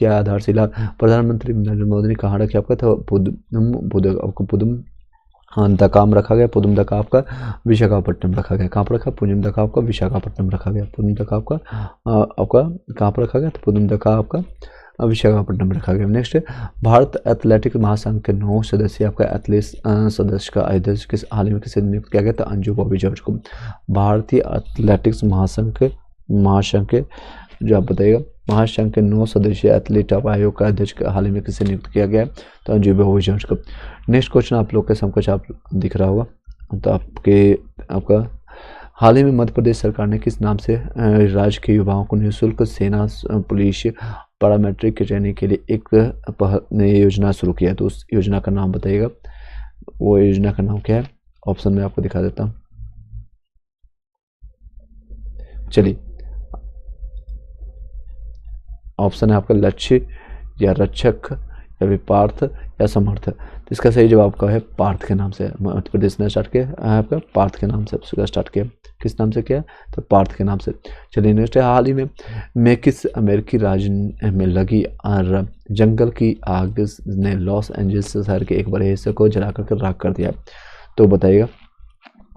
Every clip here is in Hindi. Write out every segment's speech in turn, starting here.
क्या आधारशिला प्रधानमंत्री नरेंद्र मोदी ने कहाँ रखी आपका, था पुदुम दकाम रखा गया, पुदुम दका आपका विशाखापट्टनम रखा गया। कहाँ पर रखा, पुदुम दका आपका विशाखापट्टनम रखा गया। पुदुम दका आपका कहाँ पर रखा गया, तो पुदुम दका आपका विशाखापट्टनम रखा गया। नेक्स्ट है, भारत एथलेटिक्स महासंघ के 9 सदस्य आपका एथलेटिक्स सदस्य का अध्यक्ष किस हाल ही में किसे नियुक्त किया गया था, अंजू बॉबी जॉर्ज को। भारतीय एथलेटिक्स महासंघ के जो आप बताइएगा, महासंघ के 9 सदस्यीय एथलीट आयोग का अध्यक्ष हाल ही में किसे नियुक्त किया गया है, तो अंजू बॉबी जॉर्ज को। नेक्स्ट क्वेश्चन आप लोग के समकक्ष आप दिख रहा होगा, तो आपका हाल ही में मध्य प्रदेश सरकार ने किस नाम से राज्य के युवाओं को निःशुल्क सेना, पुलिस, पैरामेट्रिक की ट्रेनिंग के लिए एक योजना शुरू किया है, तो उस योजना का नाम बताइएगा। वो योजना का नाम क्या है, ऑप्शन में आपको दिखा देता हूँ। चलिए, ऑप्शन है आपका लक्ष्य या रक्षक या विपार्थ या समर्थ। तो इसका सही जवाब का है पार्थ के नाम से। मध्य प्रदेश ने स्टार्ट किया आपका पार्थ के नाम से स्टार्ट किया। किस नाम से किया, तो पार्थ के नाम से। चलिए नेक्स्ट है, हाल ही में किस अमेरिकी राज्य में लगी जंगल की आग ने लॉस एंजल्स शहर के एक बड़े हिस्से को जला कर राख कर दिया, तो बताइएगा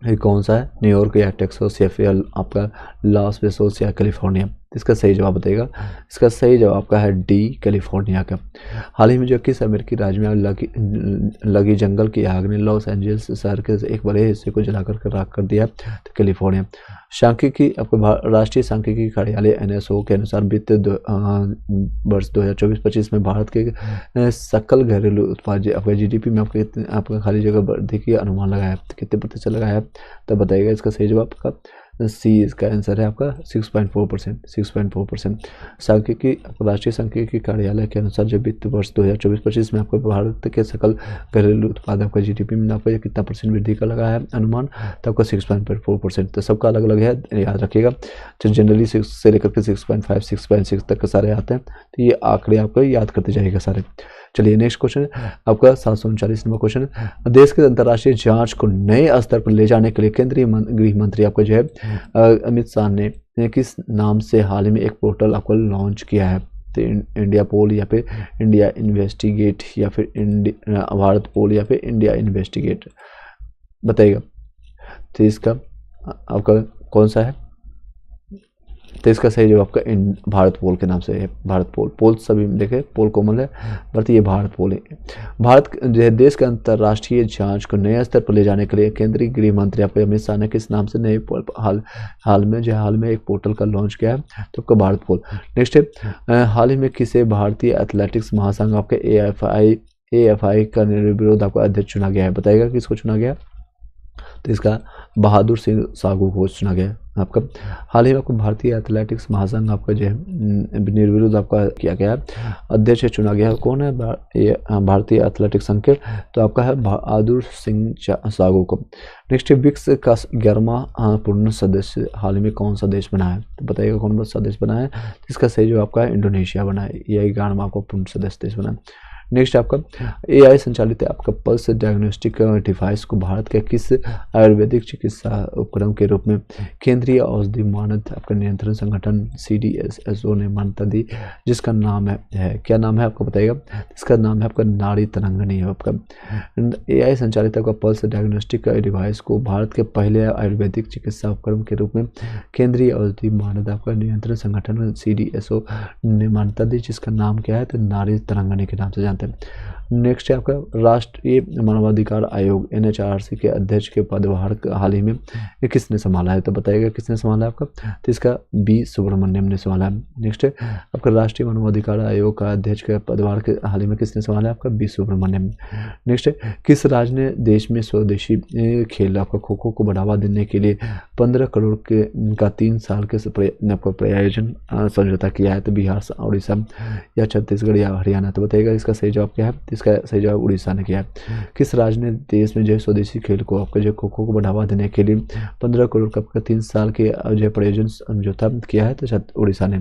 ये कौन सा है, न्यूयॉर्क या टेक्सास या फिर आपका लॉस वेगास या कैलिफोर्निया। इसका सही जवाब बताइएगा। इसका सही जवाब का है डी, कैलिफोर्निया का। हाल ही में जो किस अमेरिकी राज्य में लगी जंगल की आग ने लॉस एंजल्स शहर के एक बड़े हिस्से को जलाकर राख कर दिया, तो कैलिफोर्निया। सांख्यिकी आपको राष्ट्रीय सांख्यिकी कार्यालय NSO के अनुसार वित्तीय वर्ष 2024-25 में भारत के सकल घरेलू उत्पाद आपका GDP में आपका खाली जगह वृद्धि की अनुमान लगाया, कितने प्रतिशत लगाया, तब बताइएगा। इसका सही जवाब का सी, इसका आंसर है आपका 6.4%। सांख्यिकी राष्ट्रीय सांख्यिकी कार्यालय के अनुसार जब वित्त वर्ष 2024-25 में आपको भारत के सकल घरेलू उत्पाद आपका GDP में आपको कितना परसेंट वृद्धि का लगा है अनुमान, तो आपका 6.4%। तो सबका अलग अलग है, याद रखिएगा। तो जनरली 6 से लेकर के 6.5 6.6 तक के सारे आते हैं, तो ये आंकड़े आपको याद करते जाइएगा सारे। चलिए नेक्स्ट क्वेश्चन आपका 739 नंबर क्वेश्चन, देश के अंतर्राष्ट्रीय जांच को नए स्तर पर ले जाने के लिए केंद्रीय गृह मंत्री आपका जो है अमित शाह ने किस नाम से हाल ही में एक पोर्टल आपको लॉन्च किया है, तो इंडिया पोल या फिर इंडिया इन्वेस्टिगेट या फिर भारत पोल या फिर इंडिया इन्वेस्टिगेट, बताइएगा। तो इसका आपका कौन सा है, तो इसका सही जवाब आपका भारत पोल के नाम से है। भारत पोल सभी देखे पोल कोमल है, बट ये भारत पोल है। भारत जो है देश के अंतर्राष्ट्रीय जांच को नए स्तर पर ले जाने के लिए केंद्रीय गृह मंत्री आपके अमित शाह ने किस नाम से नए हाल में एक पोर्टल का लॉन्च किया है, तो आपका भारत पोल। नेक्स्ट है, हाल ही में किसे भारतीय एथलेटिक्स महासंघ आपके AFI का निर्विरोध आपका अध्यक्ष चुना गया है, बताइएगा किसको चुना गया, तो इसका बहादुर सिंह सागू को चुना गया आपका। हाल ही में आपको भारतीय एथलेटिक्स महासंघ आपका जो है निर्विरोध आपका किया गया अध्यक्ष चुना गया है, कौन है, भारतीय एथलेटिक्स संघ के, तो आपका है बहादुर सिंह सागू को। नेक्स्ट ब्रिक्स का 11वां पूर्ण सदस्य हाल ही में कौन सा देश बना है, तो बताइएगा कौन सा देश बना है, इसका सही जवाब आपका है इंडोनेशिया बना है, यह 11वां आपका पूर्ण सदस्य देश बना है। नेक्स्ट आपका AI संचालित आपका पल्स डायग्नोस्टिक डिवाइस को भारत के किस आयुर्वेदिक चिकित्सा उपक्रम के रूप में केंद्रीय औषधि मानक आपका नियंत्रण संगठन CDSSO ने मान्यता दी, जिसका नाम है क्या नाम है आपको बताइएगा, इसका नाम है आपका नाड़ी तरंगिणी है आपका। AI संचालित आपका पल्स डायग्नोस्टिक डिवाइस को भारत के पहले आयुर्वेदिक चिकित्सा उपक्रम के रूप में केंद्रीय औषधि मानक आपका नियंत्रण संगठन CDSO ने मान्यता दी, जिसका नाम क्या है, तो नाड़ी तरंगिणी के नाम से जानते हैं। नेक्स्ट है आपका राष्ट्रीय मानवाधिकार आयोग NHRC के अध्यक्ष के पदभार हाल ही में किसने संभाला है, तो बताइएगा किसने संभाला है आपका, तो इसका B सुब्रमण्यम ने संभाला है। नेक्स्ट है आपका राष्ट्रीय मानवाधिकार आयोग का अध्यक्ष के पदभार के हाल ही में किसने संभाला है, आपका B सुब्रमण्यम। नेक्स्ट है किस राज्य ने देश में स्वदेशी खेल आपका खो खो को बढ़ावा देने के लिए 15 करोड़ का 3 साल के प्रायोजन समझौता किया है, तो बिहार, उड़ीसा या छत्तीसगढ़ या हरियाणा, तो बताइएगा इसका सही जवाब क्या है, इसका सही जवाब उड़ीसा ने किया है। किस राज्य ने देश में जो स्वदेशी खेल को आपका जो खो खो को बढ़ावा देने के लिए 15 करोड़ का 3 साल के जो प्रायोजन समझौता किया है, तो उड़ीसा ने।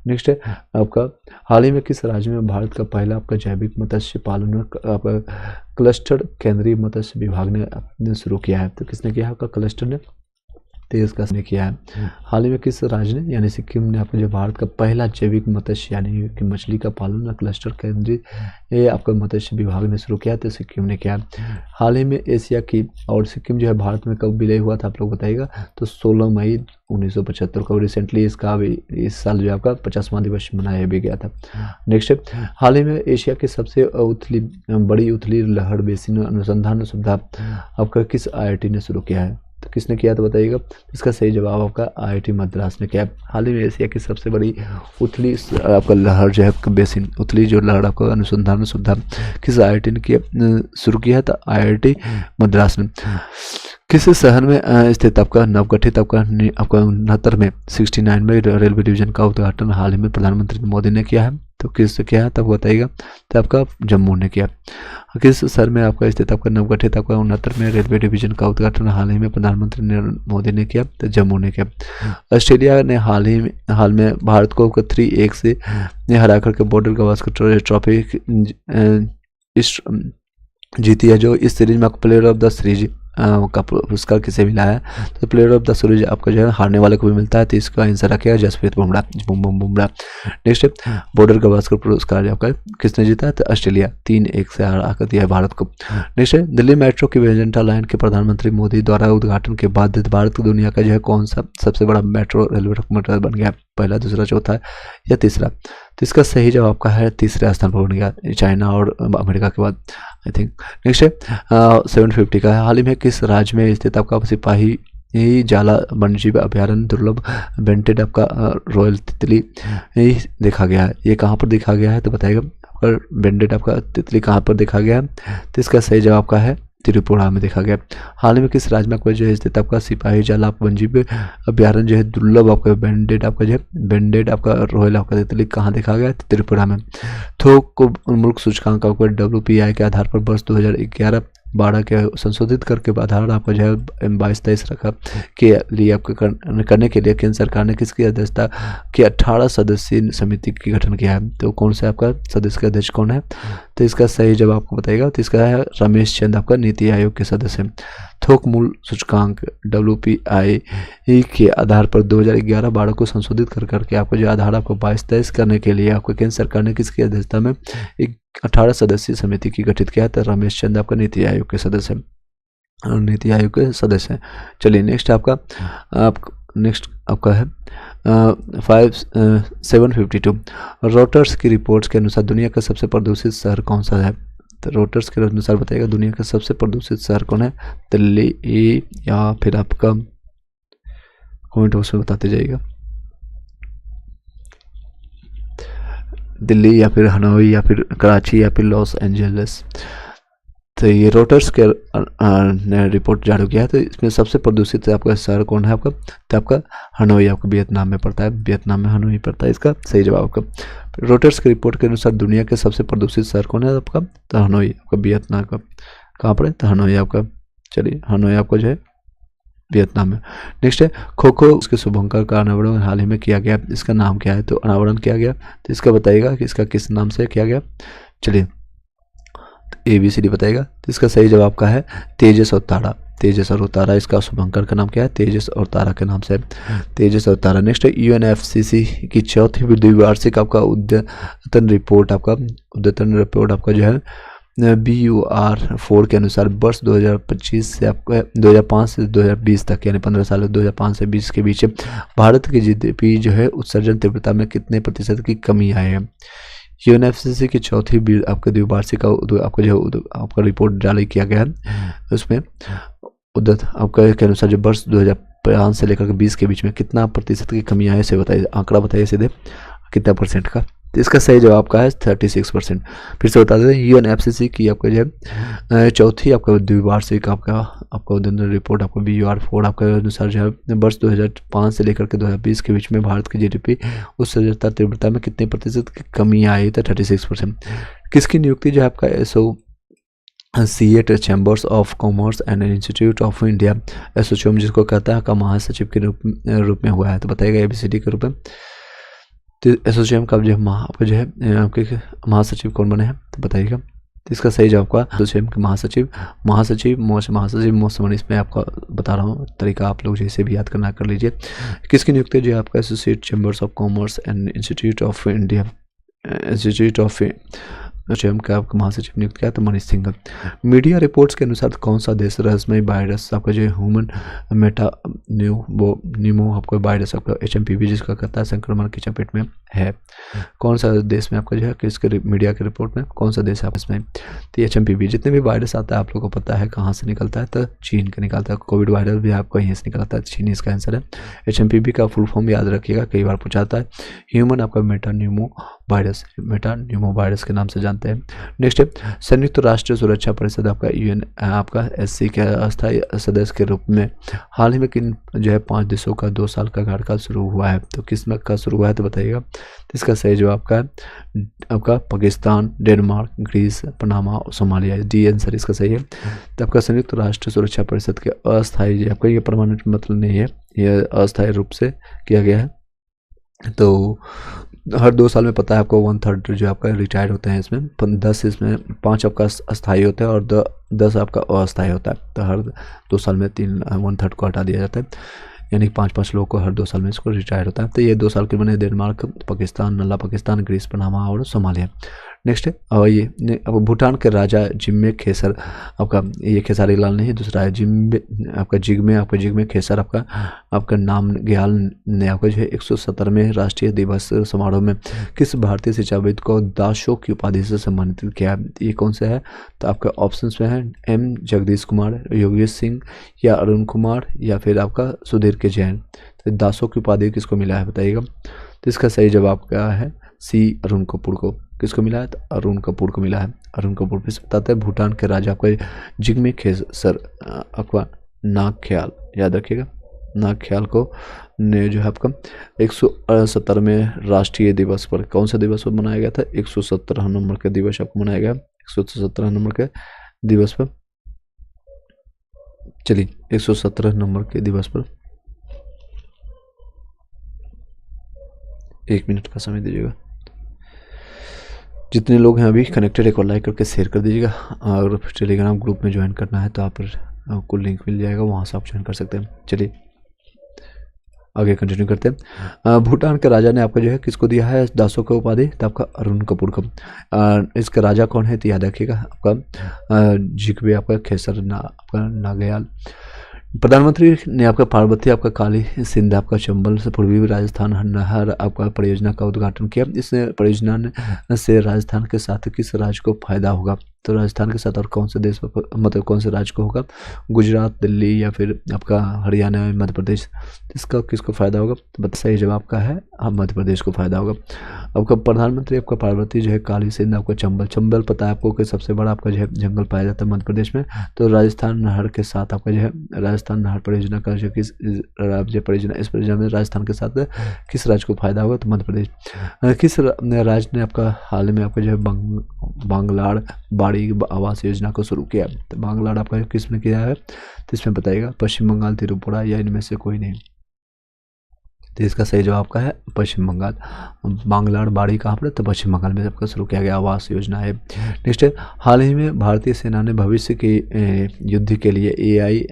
नेक्स्ट है आपका हाल ही में किस राज्य में भारत का पहला आपका जैविक मत्स्य पालन आपका क्लस्टर केंद्रीय मत्स्य विभाग ने शुरू किया है, तो किसने किया है, आपका क्लस्टर ने तो इसका ने किया है। हाल ही में किस राज्य ने यानी सिक्किम ने आपका जो भारत का पहला जैविक मत्स्य यानी कि मछली का पालन क्लस्टर केंद्रित ये आपका मत्स्य विभाग ने शुरू किया, तो सिक्किम ने किया। हाल ही में एशिया की और सिक्किम जो है भारत में कब विलय हुआ था आप लोग बताइएगा, तो 16 मई 1975 को। रिसेंटली इसका भी इस साल जो आपका 50वां दिवस मनाया भी गया था। नेक्स्ट, हाल ही में एशिया की सबसे बड़ी उथली लहर बेसिन अनुसंधान सुविधा आपका किस IIT ने शुरू किया है, तो किसने किया तो बताइएगा। इसका सही जवाब आपका IIT मद्रास ने किया। हाल ही में एशिया की सबसे बड़ी उथली आपका लहर जो है बेसिन उथली जो लहर आपका अनुसंधान सुविधा किस IIT ने किया शुरू किया है, तो IIT मद्रास ने। किस शहर में स्थित आपका नवगठित आपका 69 में 69 में रेलवे डिवीजन का उद्घाटन हाल ही में प्रधानमंत्री मोदी ने किया है, तो किससे किया है तब बताइएगा, तो आपका जम्मू ने किया। किस शहर में आपका स्थित आपका नवगठित आपका 69 में रेलवे डिवीजन का उद्घाटन हाल ही में प्रधानमंत्री मोदी ने किया, तो जम्मू ने किया। ऑस्ट्रेलिया ने हाल में भारत को 3-1 से हरा करके बॉर्डर गवास्कर ट्रॉफी जीती है, जो इस सीरीज में प्लेयर ऑफ द सीरीज का पुरस्कार किसे मिला है, तो प्लेयर ऑफ द सीरीज आपका जो है हारने वाले को भी मिलता है, तो इसका आंसर रखेगा जसप्रीत बुमराह। नेक्स्ट, बॉर्डर गवास्कर पुरस्कार आपका किसने जीता है, तो ऑस्ट्रेलिया 3-1 से हरा कर दिया है भारत को। नेक्स्ट, दिल्ली मेट्रो की वेजेंटा लाइन के प्रधानमंत्री मोदी द्वारा उद्घाटन के बाद भारत दुनिया का जो है कौन सा सबसे बड़ा मेट्रो रेलवे लोकोमोटिव बन गया, पहला, दूसरा, चौथा या तीसरा, तो इसका सही जवाब का है तीसरे स्थान पर बन गया, चाइना और अमेरिका के बाद आई थिंक। नेक्स्ट है 750 का है। हाल ही में किस राज्य में स्थित आपका सिपाही जाला वन्यजीव अभ्यारण्य दुर्लभ बेंटेड आपका रॉयल तितली देखा गया है, ये कहाँ पर देखा गया है तो बताइएगा। आपका बेंटेड आपका तितली कहाँ पर देखा गया है, तो इसका सही जवाब का है त्रिपुरा में देखा गया। हाल ही में किस राज्य में आपका जो है स्थित आपका सिपाही जाला वन्यजीव अभ्यारण्य जो है दुर्लभ आपका बेंडेड आपका जो है बेंडेड आपका रॉयल आपका तितली कहाँ देखा गया, त्रिपुरा में। थोक मुल्क सूचकांक आपका WPI के आधार पर वर्ष 2011-12 के संशोधित करके आधार आपका जो है 22-23 रखा के लिए आपको करने के लिए केंद्र सरकार ने किसकी अध्यक्षता की 18 सदस्यीय समिति की गठन किया है, तो कौन से आपका सदस्य का अध्यक्ष कौन है, तो इसका सही जवाब आपको बताइएगा, तो इसका है रमेश चंद आपका नीति आयोग के सदस्य। थोक मूल्य सूचकांक WPI के आधार पर 2011-12 को संशोधित करके आपको जो आधार आपको 22-23 करने के लिए आपको केंद्र सरकार ने किसकी अध्यक्षता में एक 18 सदस्यीय समिति की गठित किया, तो रमेश चंद आपका नीति आयोग के सदस्य हैं। चलिए नेक्स्ट आपका है 752। रॉटर्स की रिपोर्ट्स के अनुसार दुनिया का सबसे प्रदूषित शहर कौन सा है, तो रॉटर्स के अनुसार बताइएगा दुनिया का सबसे प्रदूषित शहर कौन है, दिल्ली या फिर आपका कमेंट बॉक्स में बताते जाइएगा, दिल्ली या फिर हनोई या फिर कराची या फिर लॉस एंजल्स। तो ये रॉटर्स के ने रिपोर्ट जारी किया है, तो इसमें सबसे प्रदूषित आपका शहर कौन है आपका, तो आपका हनोई आपका वियतनाम में पड़ता है, वियतनाम में हनोई पड़ता है, इसका सही जवाब आपका। रॉटर्स की रिपोर्ट के अनुसार दुनिया के सबसे प्रदूषित शहर कौन है आपका, तो हनोई आपका वियतनाम का कहाँ पर है, तो हनोई आपका। चलिए हनोई आपको जो है वियतनाम में। नेक्स्ट है खो खो उसके शुभंकर का अनावरण हाल ही में किया गया, इसका नाम क्या है, तो अनावरण किया गया, तो इसका बताइएगा कि इसका किस नाम से किया गया। चलिए ABCD बताइएगा, तो इसका सही जवाब का है तेजस और तारा। तेजस और तारा, इसका शुभंकर का नाम क्या है, तेजस और तारा के नाम से तेजस और तारा। नेक्स्ट है UNFCCC की चौथी द्विवार्षिक आपका उद्यतन रिपोर्ट आपका जो है BUR4 के अनुसार वर्ष 2025 से आपका 2005 से 2020 तक यानी 15 साल 2005 से 20 के बीच भारत की GDP जो है उत्सर्जन तीव्रता में कितने प्रतिशत की कमी आई है। UNFCCC की चौथी आपका द्विवार्षिक आपका जो आपका रिपोर्ट जारी किया गया है, उसमें आपका के अनुसार जो वर्ष 2005 से लेकर 20 के बीच में कितना प्रतिशत की कमी आई से बताइए, आंकड़ा बताइए सीधे कितना परसेंट का, तो इसका सही जवाब का है 36%। फिर से बता दें UNFCCC की आपका जो है चौथी आपका द्विवार्षिक आपका उद्यतन रिपोर्ट आपका BUR4 आपके अनुसार जो है वर्ष 2005 से लेकर के 2020 के बीच में भारत की GDP उत्सर्जन तीव्रता में कितने प्रतिशत की कमी आई, तो 36%। किसकी नियुक्ति जो है आपका associate chambers of commerce and institute of India ASSOCHAM जिसको कहता है का महासचिव के रूप में हुआ है, तो बताइएगा ABCD के रूप में। तो एसोचैम का जो आपका जो है आपके महासचिव कौन बने हैं, तो बताइएगा। तो इसका सही जवाब आपका स्वयं के महासचिव महासचिव मोस्ट वन, इसमें आपका बता रहा हूँ तरीका, आप लोग जैसे भी याद करना कर लीजिए। किसकी नियुक्ति जो है आपका associate chambers of commerce and institute of India स्वयं का आपका महासचिव नियुक्त किया तो मनीष सिंह। मीडिया रिपोर्ट्स के अनुसार कौन सा देश रहस्यमय वायरस आपका जो ह्यूमन मेटानिमो आपका वायरस आपका HMPV जिसका कहता है संक्रमण की चपेट में है, कौन सा देश में आपका जो है किसके मीडिया के रिपोर्ट में कौन सा देश है इसमें, तो HMPV जितने भी वायरस आता है आप लोगों को पता है कहाँ से निकलता है, तो चीन का निकलता है। कोविड वायरस भी आपको यहीं से निकलता है, चीन इसका आंसर है। HMPV का फुल फॉर्म याद रखिएगा, कई बार पूछाता है, ह्यूमन आपका मेटानिमो वायरस के नाम से जानते हैं। नेक्स्ट है संयुक्त राष्ट्र सुरक्षा परिषद आपका UN आपका SC के अस्थायी सदस्य के रूप में हाल ही में किन जो है 5 देशों का 2 साल का कार्यकाल शुरू हुआ है, तो किस में का शुरू हुआ है तो बताइएगा। तो इसका सही जवाब आपका पाकिस्तान, डेनमार्क, ग्रीस, पनामा और सोमालिया, डी आंसर इसका सही है। तो आपका संयुक्त राष्ट्र सुरक्षा परिषद के अस्थायी आपका ये परमानेंट मतलब नहीं है, यह अस्थायी रूप से किया गया है। तो हर 2 साल में पता है आपको 1/3 जो आपका रिटायर्ड होते हैं, इसमें 10 इसमें 5 आपका अस्थायी होता है और 10 आपका अस्थायी होता है। तो हर 2 साल में 1/3 को हटा दिया जाता है, यानी 5-5 लोगों को हर 2 साल में इसको रिटायर होता है। तो ये 2 साल के बने डेनमार्क, पाकिस्तान, नल्ला पाकिस्तान, ग्रीस, पनामा और सोमालिया। नेक्स्ट है और ये अब भूटान के राजा जिम्मे खेसर आपका, ये खेसारी लाल नहीं दूसरा है, जिम्मे आपका जिग्मे खेसर आपका नाम ग्याल ने आपका जो है 170वें राष्ट्रीय दिवस समारोह में किस भारतीय शिक्षाविद को दासो की उपाधि से सम्मानित किया, ये कौन सा है, तो आपका ऑप्शंस में है M जगदीश कुमार, योगेश सिंह या अरुण कुमार या फिर आपका सुधीर के जैन। तो दासो की उपाधि किसको मिला है बताइएगा। तो इसका सही जवाब क्या है C अरुण कपूर को। किसको मिला है तो अरुण कपूर को मिला है। अरुण कपूर फिर बताते हैं भूटान के राजा आपका जिग्मे खेसर आपका नागख्याल, याद रखिएगा नागख्याल को ने जो है आपका 170वें राष्ट्रीय दिवस पर, कौन सा दिवस पर मनाया गया था, 117 नंबर का दिवस आपको मनाया गया 117 नंबर के दिवस पर। चलिए 117 नंबर के दिवस पर 1 मिनट का समय दीजिएगा। जितने लोग हैं अभी कनेक्टेड एक और लाइक करके शेयर कर दीजिएगा, और टेलीग्राम ग्रुप में ज्वाइन करना है तो आपको लिंक मिल जाएगा, वहाँ से आप ज्वाइन कर सकते हैं। चलिए आगे कंटिन्यू करते हैं। भूटान के राजा ने आपका जो है किसको दिया है दासो का उपाधि, तो आपका अरुण कपूर को। इसका राजा कौन है तो याद रखिएगा आपका जिग्मे आपका खेसर आपका नागयाल। प्रधानमंत्री ने आपका पार्वती आपका काली सिंध आपका चंबल से पूर्वी राजस्थान नहर आपका परियोजना का उद्घाटन किया। इस परियोजना से राजस्थान के साथ किस राज्य को फायदा होगा, तो राजस्थान के साथ और कौन से देश मतलब कौन से राज्य को होगा, गुजरात, दिल्ली या फिर आपका हरियाणा, मध्य प्रदेश, इसका किसको फायदा होगा, तो सही जवाब का है मध्य प्रदेश को फायदा होगा। आपका प्रधानमंत्री आपका पार्वती जो है काली सिंध आपका चंबल पता है आपको कि सबसे बड़ा आपका जो है जंगल पाया जाता है मध्य प्रदेश में। तो राजस्थान नहर के साथ आपका जो है राजस्थान नहर परियोजना का जो किस राज्य परियोजना, इस परियोजना में राजस्थान के साथ किस राज्य को फायदा होगा, तो मध्य प्रदेश। किस राज्य ने आपका हाल में आपका जो है बांग्लाड़ बाड़ी आवास योजना को शुरू किया, तो बांग्लाड़ आपका किस में किया है तो इसमें बताइएगा पश्चिम बंगाल, त्रिपुरा या इनमें से कोई नहीं। तो इसका सही जवाब का है पश्चिम बंगाल। बांग्लाड़ बाड़ी कहाँ पर, तो पश्चिम बंगाल में आपका शुरू किया गया आवास योजना है। नेक्स्ट है हाल ही में भारतीय सेना ने भविष्य के युद्ध के लिए AI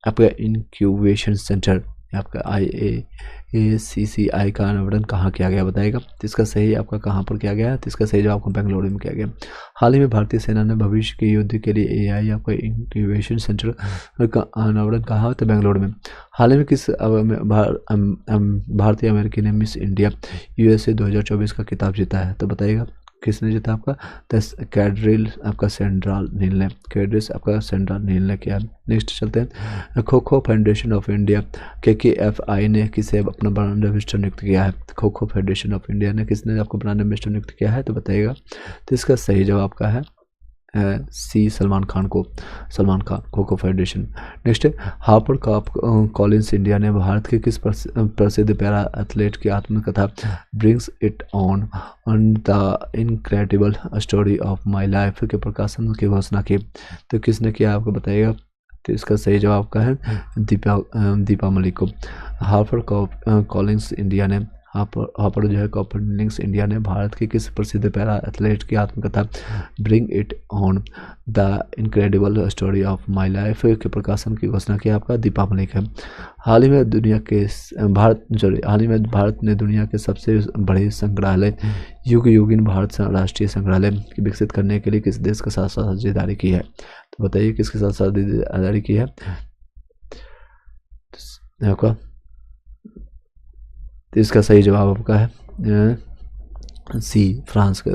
आपका इंक्यूबेशन सेंटर आपका IACCI का अनावरण कहाँ किया गया बताएगा। तो इसका सही आपका कहाँ पर किया गया है, तो इसका सही जवाब आपको बेंगलुरु में किया गया। हाल ही में भारतीय सेना ने भविष्य के युद्ध के लिए AI आपका इंक्यूबेशन सेंटर का अनावरण कहाँ, तो बेंगलुरु में। हाल ही में किस भारतीय अमेरिकी ने मिस इंडिया USA 2024 का खिताब जीता है, तो बताइएगा किसने जीता आपका, कैड्रिल आपका सेंट्रल नील ने, कैड्रिस आपका सेंट्रल नील ने किया। नेक्स्ट चलते हैं kho kho federation of India KKFI ने किसे अपना ब्रांड एम्बेसडर नियुक्त किया है, kho kho federation of India ने किसने आपको ब्रांड एम्बेसडर नियुक्त किया है, तो बताइएगा। तो इसका सही जवाब का है C Salman Khan kho kho federation. Next है हार्पर कॉलिंस इंडिया ने भारत के किस प्रसिद्ध पैरा एथलीट की आत्मकथा brings it on the incredible story of my life के प्रकाशन की घोषणा की, तो किसने किया आपको बताइएगा। तो इसका सही जवाब का है दीपा मलिक को। हार्पर कॉलिंस इंडिया ने हापुड़ जो है कोऑपरेटिंग्स इंडिया ने भारत के किस प्रसिद्ध पैरा एथलीट की आत्मकथा bring it on the incredible story of my life के प्रकाशन की घोषणा की? आपका दीपा मलिक है। हाल ही में भारत ने दुनिया के सबसे बड़े संग्रहालय युग योगिन भारत राष्ट्रीय संग्रहालय विकसित करने के लिए किस देश के साथ साझेदारी की है? तो बताइए किसके साथ साझेदारी की है? आपका तो इसका सही जवाब आपका है सी, फ्रांस का।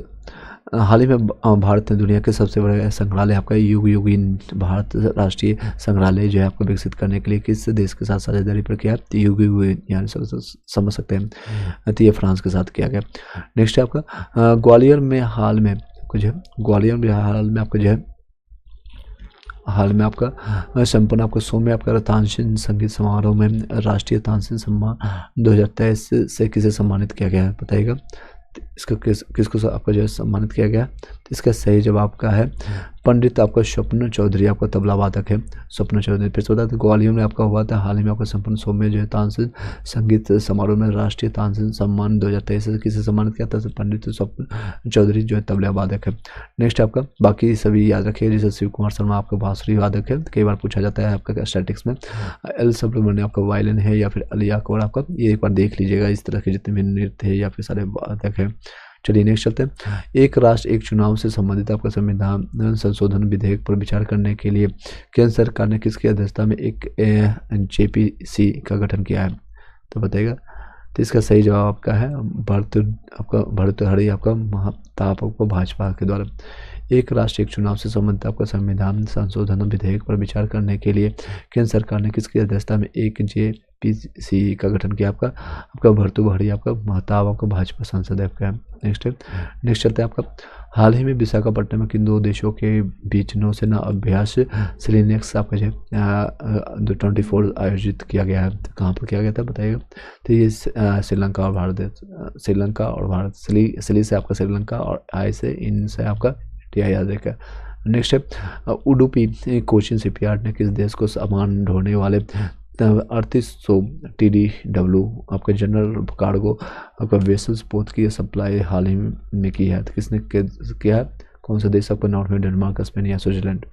हाल ही में भारत ने दुनिया के सबसे बड़े संग्रहालय आपका युग योगिन भारत राष्ट्रीय संग्रहालय जो है आपको विकसित करने के लिए किस देश के साथ साझेदारी पर किया? युग योगिन यानी समझ सकते हैं, तो ये फ्रांस के साथ किया गया। नेक्स्ट है आपका ग्वालियर में हाल में आपको जो है हाल में आपका संपन्न आपका सौम्य आपका तानसेन संगीत समारोह में राष्ट्रीय तानसेन सम्मान 2023 से किसे सम्मानित किया गया है? बताइएगा इसका किसको आपका जो है सम्मानित किया गया? तो इसका सही जवाब आपका है पंडित आपका स्वप्न चौधरी, आपका तबला वादक है स्वप्न चौधरी। फिर से बता दें ग्वालियर में आपका हुआ था हाल ही में आपका संपन्न सौम्य जो है तानसेन संगीत समारोह में राष्ट्रीय तानसेन सम्मान 2023 से किसे सम्मानित किया था? पंडित स्वप्न चौधरी जो है तबला वादक है। नेक्स्ट आपका बाकी सभी याद रखिए, जैसे शिव कुमार शर्मा आपका बांसुरी वादक है, कई बार पूछा जाता है आपका स्टैटिक्स में। एल सुब्रमण्यम आपका वायलिन है, या फिर अली अकबर आपका, ये एक बार देख लीजिएगा इस तरह के जितने भी नृत्य है या फिर सारे वादक है। चलिए नेक्स्ट चलते हैं। एक राष्ट्र एक चुनाव से संबंधित आपका संविधान संशोधन विधेयक पर विचार करने के लिए केंद्र सरकार ने किसकी अध्यक्षता में एक JPC का गठन किया है? तो बताइएगा। तो इसका सही जवाब आपका है भर्तृहरि आपका महताब आपको भाजपा के द्वारा। एक राष्ट्र एक चुनाव से संबंधित आपका संविधान संशोधन विधेयक पर विचार करने के लिए केंद्र सरकार ने किसकी अध्यक्षता में एक JPC का गठन किया? आपका भर्तृहरि आपका महताब आपका भाजपा सांसद है आपका। नेक्स्ट चलते हैं आपका हाल ही में विशाखापट्टनम में किन दो देशों के बीच नौसेना अभ्यास सिलिनेक्स आपका जो 24 आयोजित किया गया है? तो कहाँ पर किया गया था बताइएगा। तो ये श्रीलंका और भारत सिली से आपका श्रीलंका और आई से इन से आपका इंडिया याद रखा। नेक्स्ट है उडुपी कोचिन शिपयार्ड ने किस देश को सामान ढोने वाले 3800 TDW आपका जनरल कार्गो आपका वेसल्स पोत की सप्लाई हाल ही में की है? तो किसने किया है? कौन सा देश आपका? नॉर्वे, डेनमार्क, स्पेन या स्विट्जरलैंड।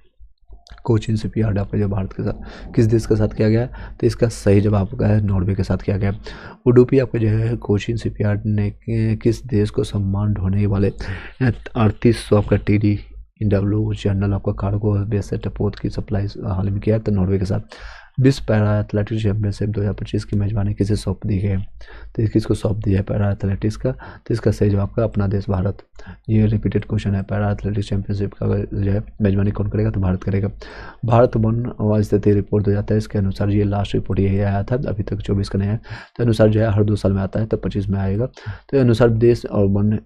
कोचिन शिपयार्ड आपका जो भारत के साथ किस देश के साथ किया गया है? तो इसका सही जवाब आपका है नॉर्वे के साथ किया गया। उडुपी आपका जो है कोचिन शिपयार्ड ने किस देश को सम्मान ढोने वाले 3800 आपका TDW जनरल आपका कार्गो बेसेट पोत की सप्लाई हाल में किया है? तो नॉर्वे के साथ। विश्व पैरा एथलेटिक्स चैंपियनशिप 2025 की मेजबानी किसे सौंप दी गई? तो किसको सौंप दिया है पैरा एथलेटिक्स का? तो इसका सही जवाब का अपना देश भारत। ये रिपीटेड क्वेश्चन है, पैरा एथलेटिक्स चैंपियनशिप का जो है मेजबानी कौन करेगा? तो भारत करेगा। भारत वन स्थिति रिपोर्ट 2023 के अनुसार ये लास्ट रिपोर्ट यही आया था, अभी तक 24 का नहीं है। तो अनुसार जो है हर 2 साल में आता है, तो 25 में आएगा। तो अनुसार देश और वन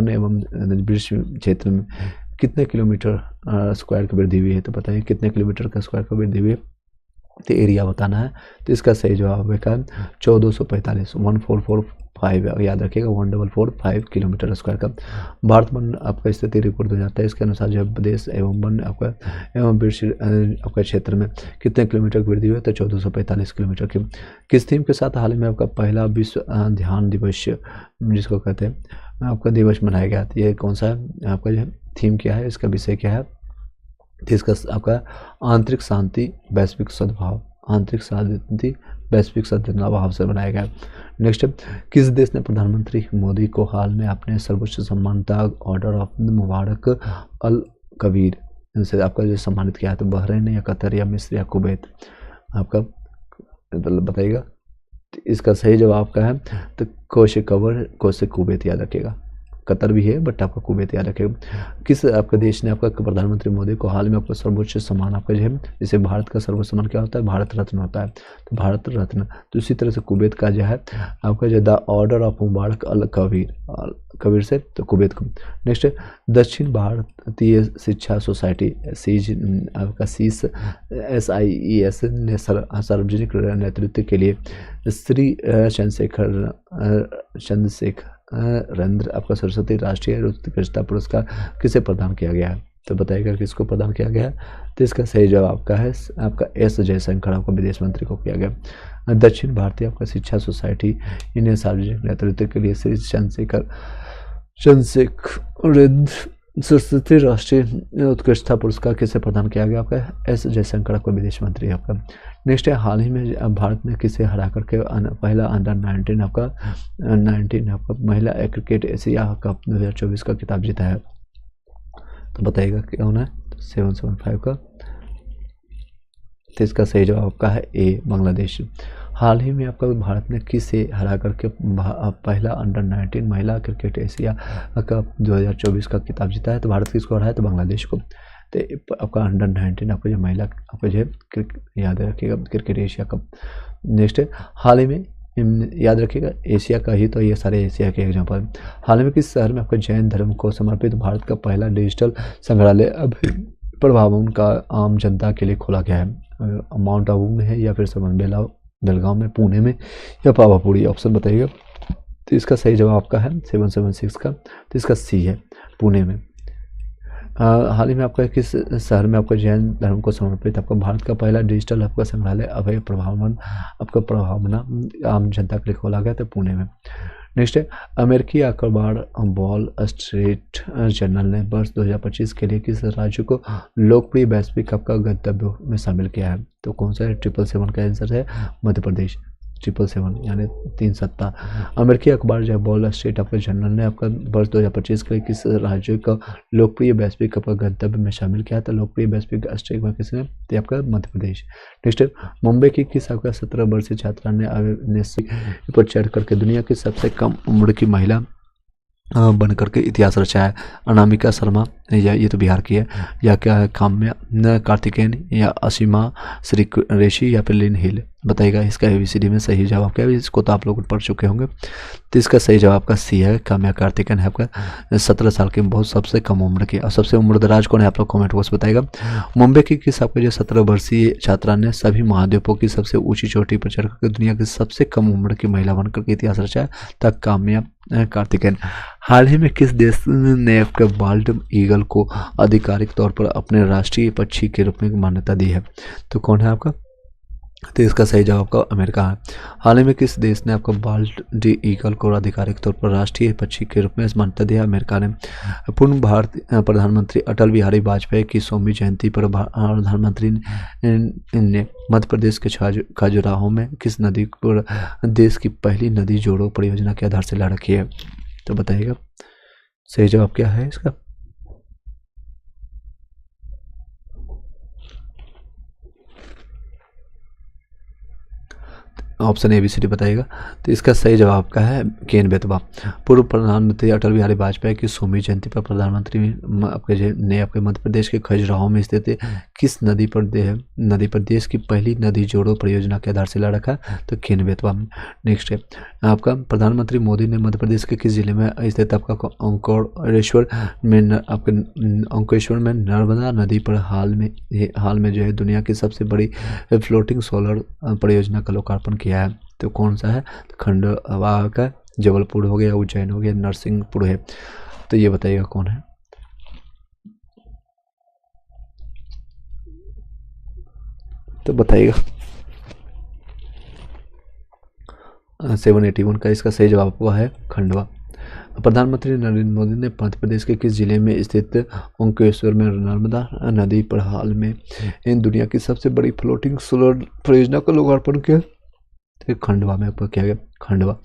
एवं वृक्ष क्षेत्र में कितने किलोमीटर स्क्वायर की वृद्धि हुई है? तो बताइए कितने किलोमीटर का स्क्वायर की वृद्धि हुई है? तो एरिया बताना है। तो इसका सही जवाब है 1445 1445 याद रखिएगा 1445 किलोमीटर स्क्वायर का। भारत वन आपका स्थिति रिपोर्ट हो जाता है, इसके अनुसार जो प्रदेश एवं वन आपका एवं आपका क्षेत्र में कितने किलोमीटर की वृद्धि हुई है? तो 1445 किलोमीटर की। किस थीम के साथ हाल ही में आपका पहला विश्व ध्यान दिवस जिसको कहते हैं आपका दिवस मनाया गया? ये कौन सा है आपका जो थीम क्या है, इसका विषय क्या है? इसका आपका आंतरिक शांति वैश्विक सद्भाव, आंतरिक शांति वैश्विक सद्भाव से बनाया गया। नेक्स्ट, किस देश ने प्रधानमंत्री मोदी को हाल में अपने सर्वोच्च सम्मानता ऑर्डर ऑफ मुबारक अल कबीर इनसे आपका जो सम्मानित किया है? तो बहरीन या कतर या मिस्र या कुवैत? आपका बताइएगा। इसका सही जवाब का है तो कोसे कुवैत याद रखिएगा। कतर भी है बट आपका कुवैत याद रखेगा। किस आपका देश ने आपका प्रधानमंत्री मोदी को हाल में आपका सर्वोच्च सम्मान आपका जो है, जैसे भारत का सर्वोच्च सम्मान क्या होता है? भारत रत्न होता है, तो भारत रत्न। तो इसी तरह से कुवैत का जो है आपका जो द ऑर्डर ऑफ मुबारक अल कबीर से तो कुवैत को। नेक्स्ट, दक्षिण भारतीय शिक्षा सोसाइटी सीज आपका SIES ने सार्वजनिक नेतृत्व के लिए श्री चंद्रशेखर रेंद्र आपका सरस्वती राष्ट्रीय उत्कृष्टता पुरस्कार किसे प्रदान किया गया है? तो बताइएगा किसको प्रदान किया गया है। तो इसका सही जवाब आपका है आपका एस जयशंकर आपको विदेश मंत्री को किया गया। दक्षिण भारतीय आपका शिक्षा सोसाइटी इन्हें सार्वजनिक नेतृत्व के लिए श्री चंद्रशेखर सरस्वती राष्ट्रीय उत्कृष्टता पुरस्कार किसे प्रदान किया गया आपका एस जयशंकर आपका विदेश मंत्री आपका। नेक्स्ट है हाल ही में भारत ने किसे हरा करके पहला अंडर 19 आपका महिला क्रिकेट एशिया कप 2024 का खिताब जीता है। तो बताइएगा कौन है। 775 का। तो इसका सही जवाब आपका है ए बांग्लादेश। हाल ही में आपका भारत ने किसे हरा करके पहला अंडर 19 महिला क्रिकेट एशिया कप 2024 का खिताब जीता है। तो भारत किसको हराया, तो बांग्लादेश को। तो आपका अंडर 19 आपका जो महिला आपका जो याद रखिएगा क्रिकेट एशिया कप। नेक्स्ट है हाल ही में याद रखिएगा एशिया का ही, तो ये सारे एशिया के एग्जाम्पल। हाल ही में किस शहर में आपका जैन धर्म को समर्पित भारत का पहला डिजिटल संग्रहालय अभी प्रभावन का आम जनता के लिए खोला गया है। माउंट आबू में है या फिर बेलगांव में, पुणे में या पावापुरी, ऑप्शन बताइएगा। तो इसका सही जवाब आपका है 776 का। तो इसका सी है पुणे में। हाल ही में आपका किस शहर में आपका जैन धर्म को समर्पित आपका भारत का पहला डिजिटल आपका संग्रहालय अभय प्रभावना आम जनता के लिए खोला गया, तो पुणे में। नेक्स्ट है अमेरिकी अखबार वॉल स्ट्रीट जर्नल ने वर्ष 2025 के लिए किस राज्य को लोकप्रिय वैश्विक कप का गंतव्य में शामिल किया है। तो कौन सा है, 777 का आंसर है मध्य प्रदेश। 777 यानी 3 सत्ता। अमेरिकी अखबार जो वॉल स्ट्रीट आपका जर्नल ने आपका वर्ष 2025 के लिए किस राज्य का लोकप्रिय वैश्विक कप का गंतव्य में शामिल किया था। लोकप्रिय वैश्विक स्ट्रीक में किसने, तो आपका मध्य प्रदेश। नेक्स्ट मुंबई की किस आपका 17 वर्षीय छात्रा ने पर चढ़ करके दुनिया की सबसे कम उम्र की महिला बन करके इतिहास रचा है। अनामिका शर्मा या ये तो बिहार की है, या क्या है काम्या कार्तिकेयन या असीमा श्री ऋषि या फिर लिन हिल। बताइएगा इसका ABCD में सही जवाब क्या है, इसको तो आप लोग पढ़ चुके होंगे। तो इसका सही जवाब आपका सी है काम्या कार्तिकेयन है आपका 17 साल की बहुत सबसे कम उम्र की। और सबसे उम्रदराज कौन है आप लोग कॉमेंट बॉक्स बताइएगा। मुंबई की किस आपके जो 17 वर्षीय छात्रा ने सभी महाद्वीपों की सबसे ऊंची चोटी पर चढ़ करके दुनिया की सबसे कम उम्र की महिला बनकर के इतिहास रचा है, तक काम्या कार्तिकेयन। हाल ही में किस देश ने आपका बाल्ड ईगल को आधिकारिक तौर पर अपने राष्ट्रीय पक्षी के रूप में मान्यता दी है। तो कौन है आपका, तो इसका सही जवाब आपका अमेरिका है। हाल ही में किस देश ने आपका बाल्ड ईगल को आधिकारिक तौर पर राष्ट्रीय पक्षी के रूप में मान्यता दिया, अमेरिका ने। पूर्व भारतीय प्रधानमंत्री अटल बिहारी वाजपेयी की 100वीं जयंती पर प्रधानमंत्री ने मध्य प्रदेश के खजुराहो में किस नदी पर देश की पहली नदी जोड़ो परियोजना की आधारशिला रखी है। तो बताइएगा सही जवाब क्या है इसका। ऑप्शन ABCD बताइएगा। तो इसका सही जवाब का है केन बेतवा। पूर्व प्रधानमंत्री अटल बिहारी वाजपेयी की 100वीं जयंती पर प्रधानमंत्री ने आपके मध्य प्रदेश के खजुराहो में स्थित किस नदी पर देश की पहली नदी जोड़ो परियोजना के आधारशिला रखा, तो केन बेतवा। नेक्स्ट है आपका प्रधानमंत्री मोदी ने मध्य प्रदेश के किस जिले में स्थित आपका अंकलेश्वर में नर्मदा नदी पर हाल में जो है दुनिया की सबसे बड़ी फ्लोटिंग सोलर परियोजना का लोकार्पण किया है। तो कौन सा है, तो खंडवा का, जबलपुर हो गया, उज्जैन हो गया, नरसिंहपुर है। तो ये बताइएगा कौन है। तो बताइएगा 781 का इसका सही जवाब हुआ है खंडवा। प्रधानमंत्री नरेंद्र मोदी ने मध्य प्रदेश के किस जिले में स्थित ओंकारेश्वर में नर्मदा नदी पर हाल में इन दुनिया की सबसे बड़ी फ्लोटिंग सोलर परियोजना का लोकार्पण किया, खंडवा में आपका किया गया। खंडवा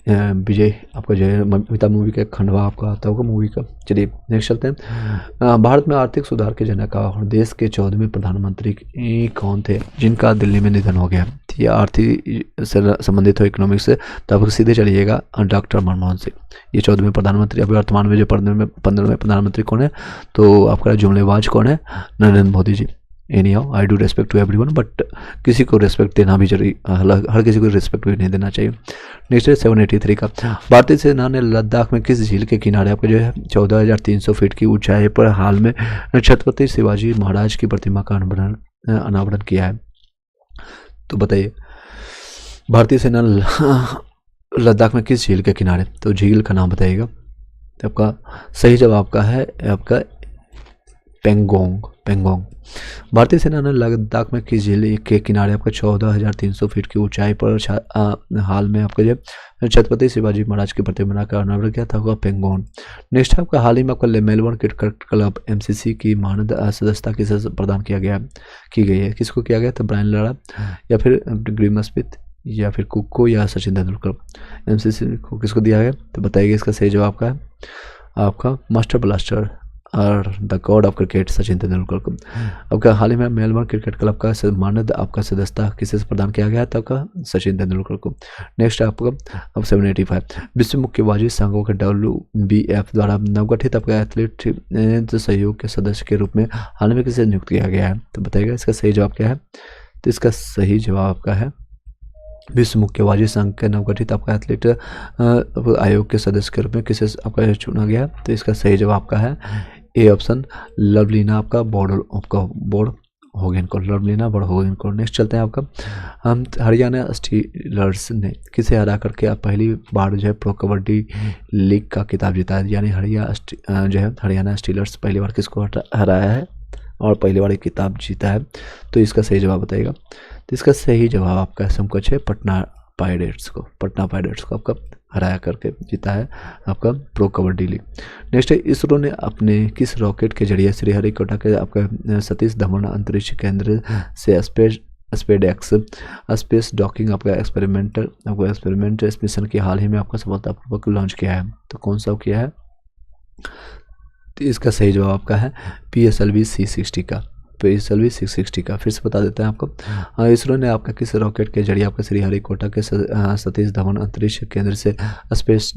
विजय आपका जो है अमिताभ मूवी का खंडवा आपका आता होगा मूवी का। चलिए नेक्स्ट चलते हैं। भारत में आर्थिक सुधार के जनक और देश के 14वें प्रधानमंत्री कौन थे जिनका दिल्ली में निधन हो गया। ये आर्थिक से संबंधित हो, इकोनॉमिक्स से, तो आप सीधे चलिएगा डॉक्टर मनमोहन सिंह। ये 14वें प्रधानमंत्री। अभी वर्तमान में जो 15वें प्रधानमंत्री कौन है, तो आपका जुमलेबाज कौन है, Narendra Modi ji. Anyhow I do respect to everyone, but किसी को रेस्पेक्ट देना भी जरूरी, हर किसी को रेस्पेक्ट भी नहीं देना चाहिए। नेक्स्ट है 783 का। भारतीय सेना ने लद्दाख में किस झील के किनारे आपको जो है 14,300 फीट की ऊंचाई पर हाल में छत्रपति शिवाजी महाराज की प्रतिमा का अनावरण किया है। तो बताइए भारतीय सेना लद्दाख में किस झील के किनारे, तो झील का नाम बताइएगा। तो आपका सही जवाब का है आपका पेंगोंग। पेंगोंग भारतीय सेना ने लद्दाख में किस झील के किनारे आपका 14,300 फीट की ऊंचाई पर हाल में आपका जो छत्रपति शिवाजी महाराज की प्रतिमा बनाकर अनावरण किया था, पेंगोंग। नेक्स्ट है आपका हाल ही में आपका मेलबोर्न क्रिकेट क्लब MCC की मानद सदस्यता किसे प्रदान की गई है? किसको किया गया था? ब्रायन लारा या फिर ग्रेम स्मिथ या फिर कुको या सचिन तेंदुलकर। MCC को किसको दिया गया? तो बताइए इसका सही जवाब का है आपका मास्टर ब्लास्टर और the God of cricket Sachin Tendulkar को। आपका हाल ही में मेलबोर्न क्रिकेट क्लब का मानद आपका सदस्यता किसे प्रदान किया गया था? आपका सचिन तेंदुलकर को। नेक्स्ट आपका अब 785 विश्व मुक्केबाजी संघों के WBF द्वारा नवगठित आपका एथलीट सहयोग के सदस्य के रूप में हाल में किसे नियुक्त किया गया है? तो बताइएगा इसका सही जवाब क्या है? तो इसका सही जवाब आपका है विश्व मुक्केबाजी संघ के नवगठित आपका एथलीट आयोग के सदस्य के रूप में किसे आपका चुना गया? तो इसका सही जवाब आपका है ए ऑप्शन लवलीना आपका बोर्ड होगेन को। लवलीना बोर्ड होगेन को। नेक्स्ट चलते हैं आपका हम हरियाणा स्टीलर्स ने किसे हरा करके आप पहली बार जो है प्रो कबड्डी लीग का खिताब जीता है? यानी हरियाणा स्टीलर्स पहली बार किसको हराया है और पहली बार खिताब जीता है? तो इसका सही जवाब बताइएगा। तो इसका सही जवाब आपका समकक्ष है पटना पायरेट्स को आपका हराया करके जीता है आपका प्रो कबड्डी लीग। नेक्स्ट है इसरो ने अपने किस रॉकेट के जरिए श्रीहरिकोटा के आपका सतीश धवन अंतरिक्ष केंद्र से स्पेस डॉकिंग आपका एक्सपेरिमेंट इस मिशन की हाल ही में आपका सफलतापूर्वक लॉन्च किया है? तो कौन सा किया है? तो इसका सही जवाब आपका है PSLV C60 का। PSLV 660 का फिर से बता देते हैं आपको। इसरो ने आपका किस रॉकेट के जरिए आपका श्रीहरिकोटा के सतीश धवन अंतरिक्ष केंद्र से स्पेस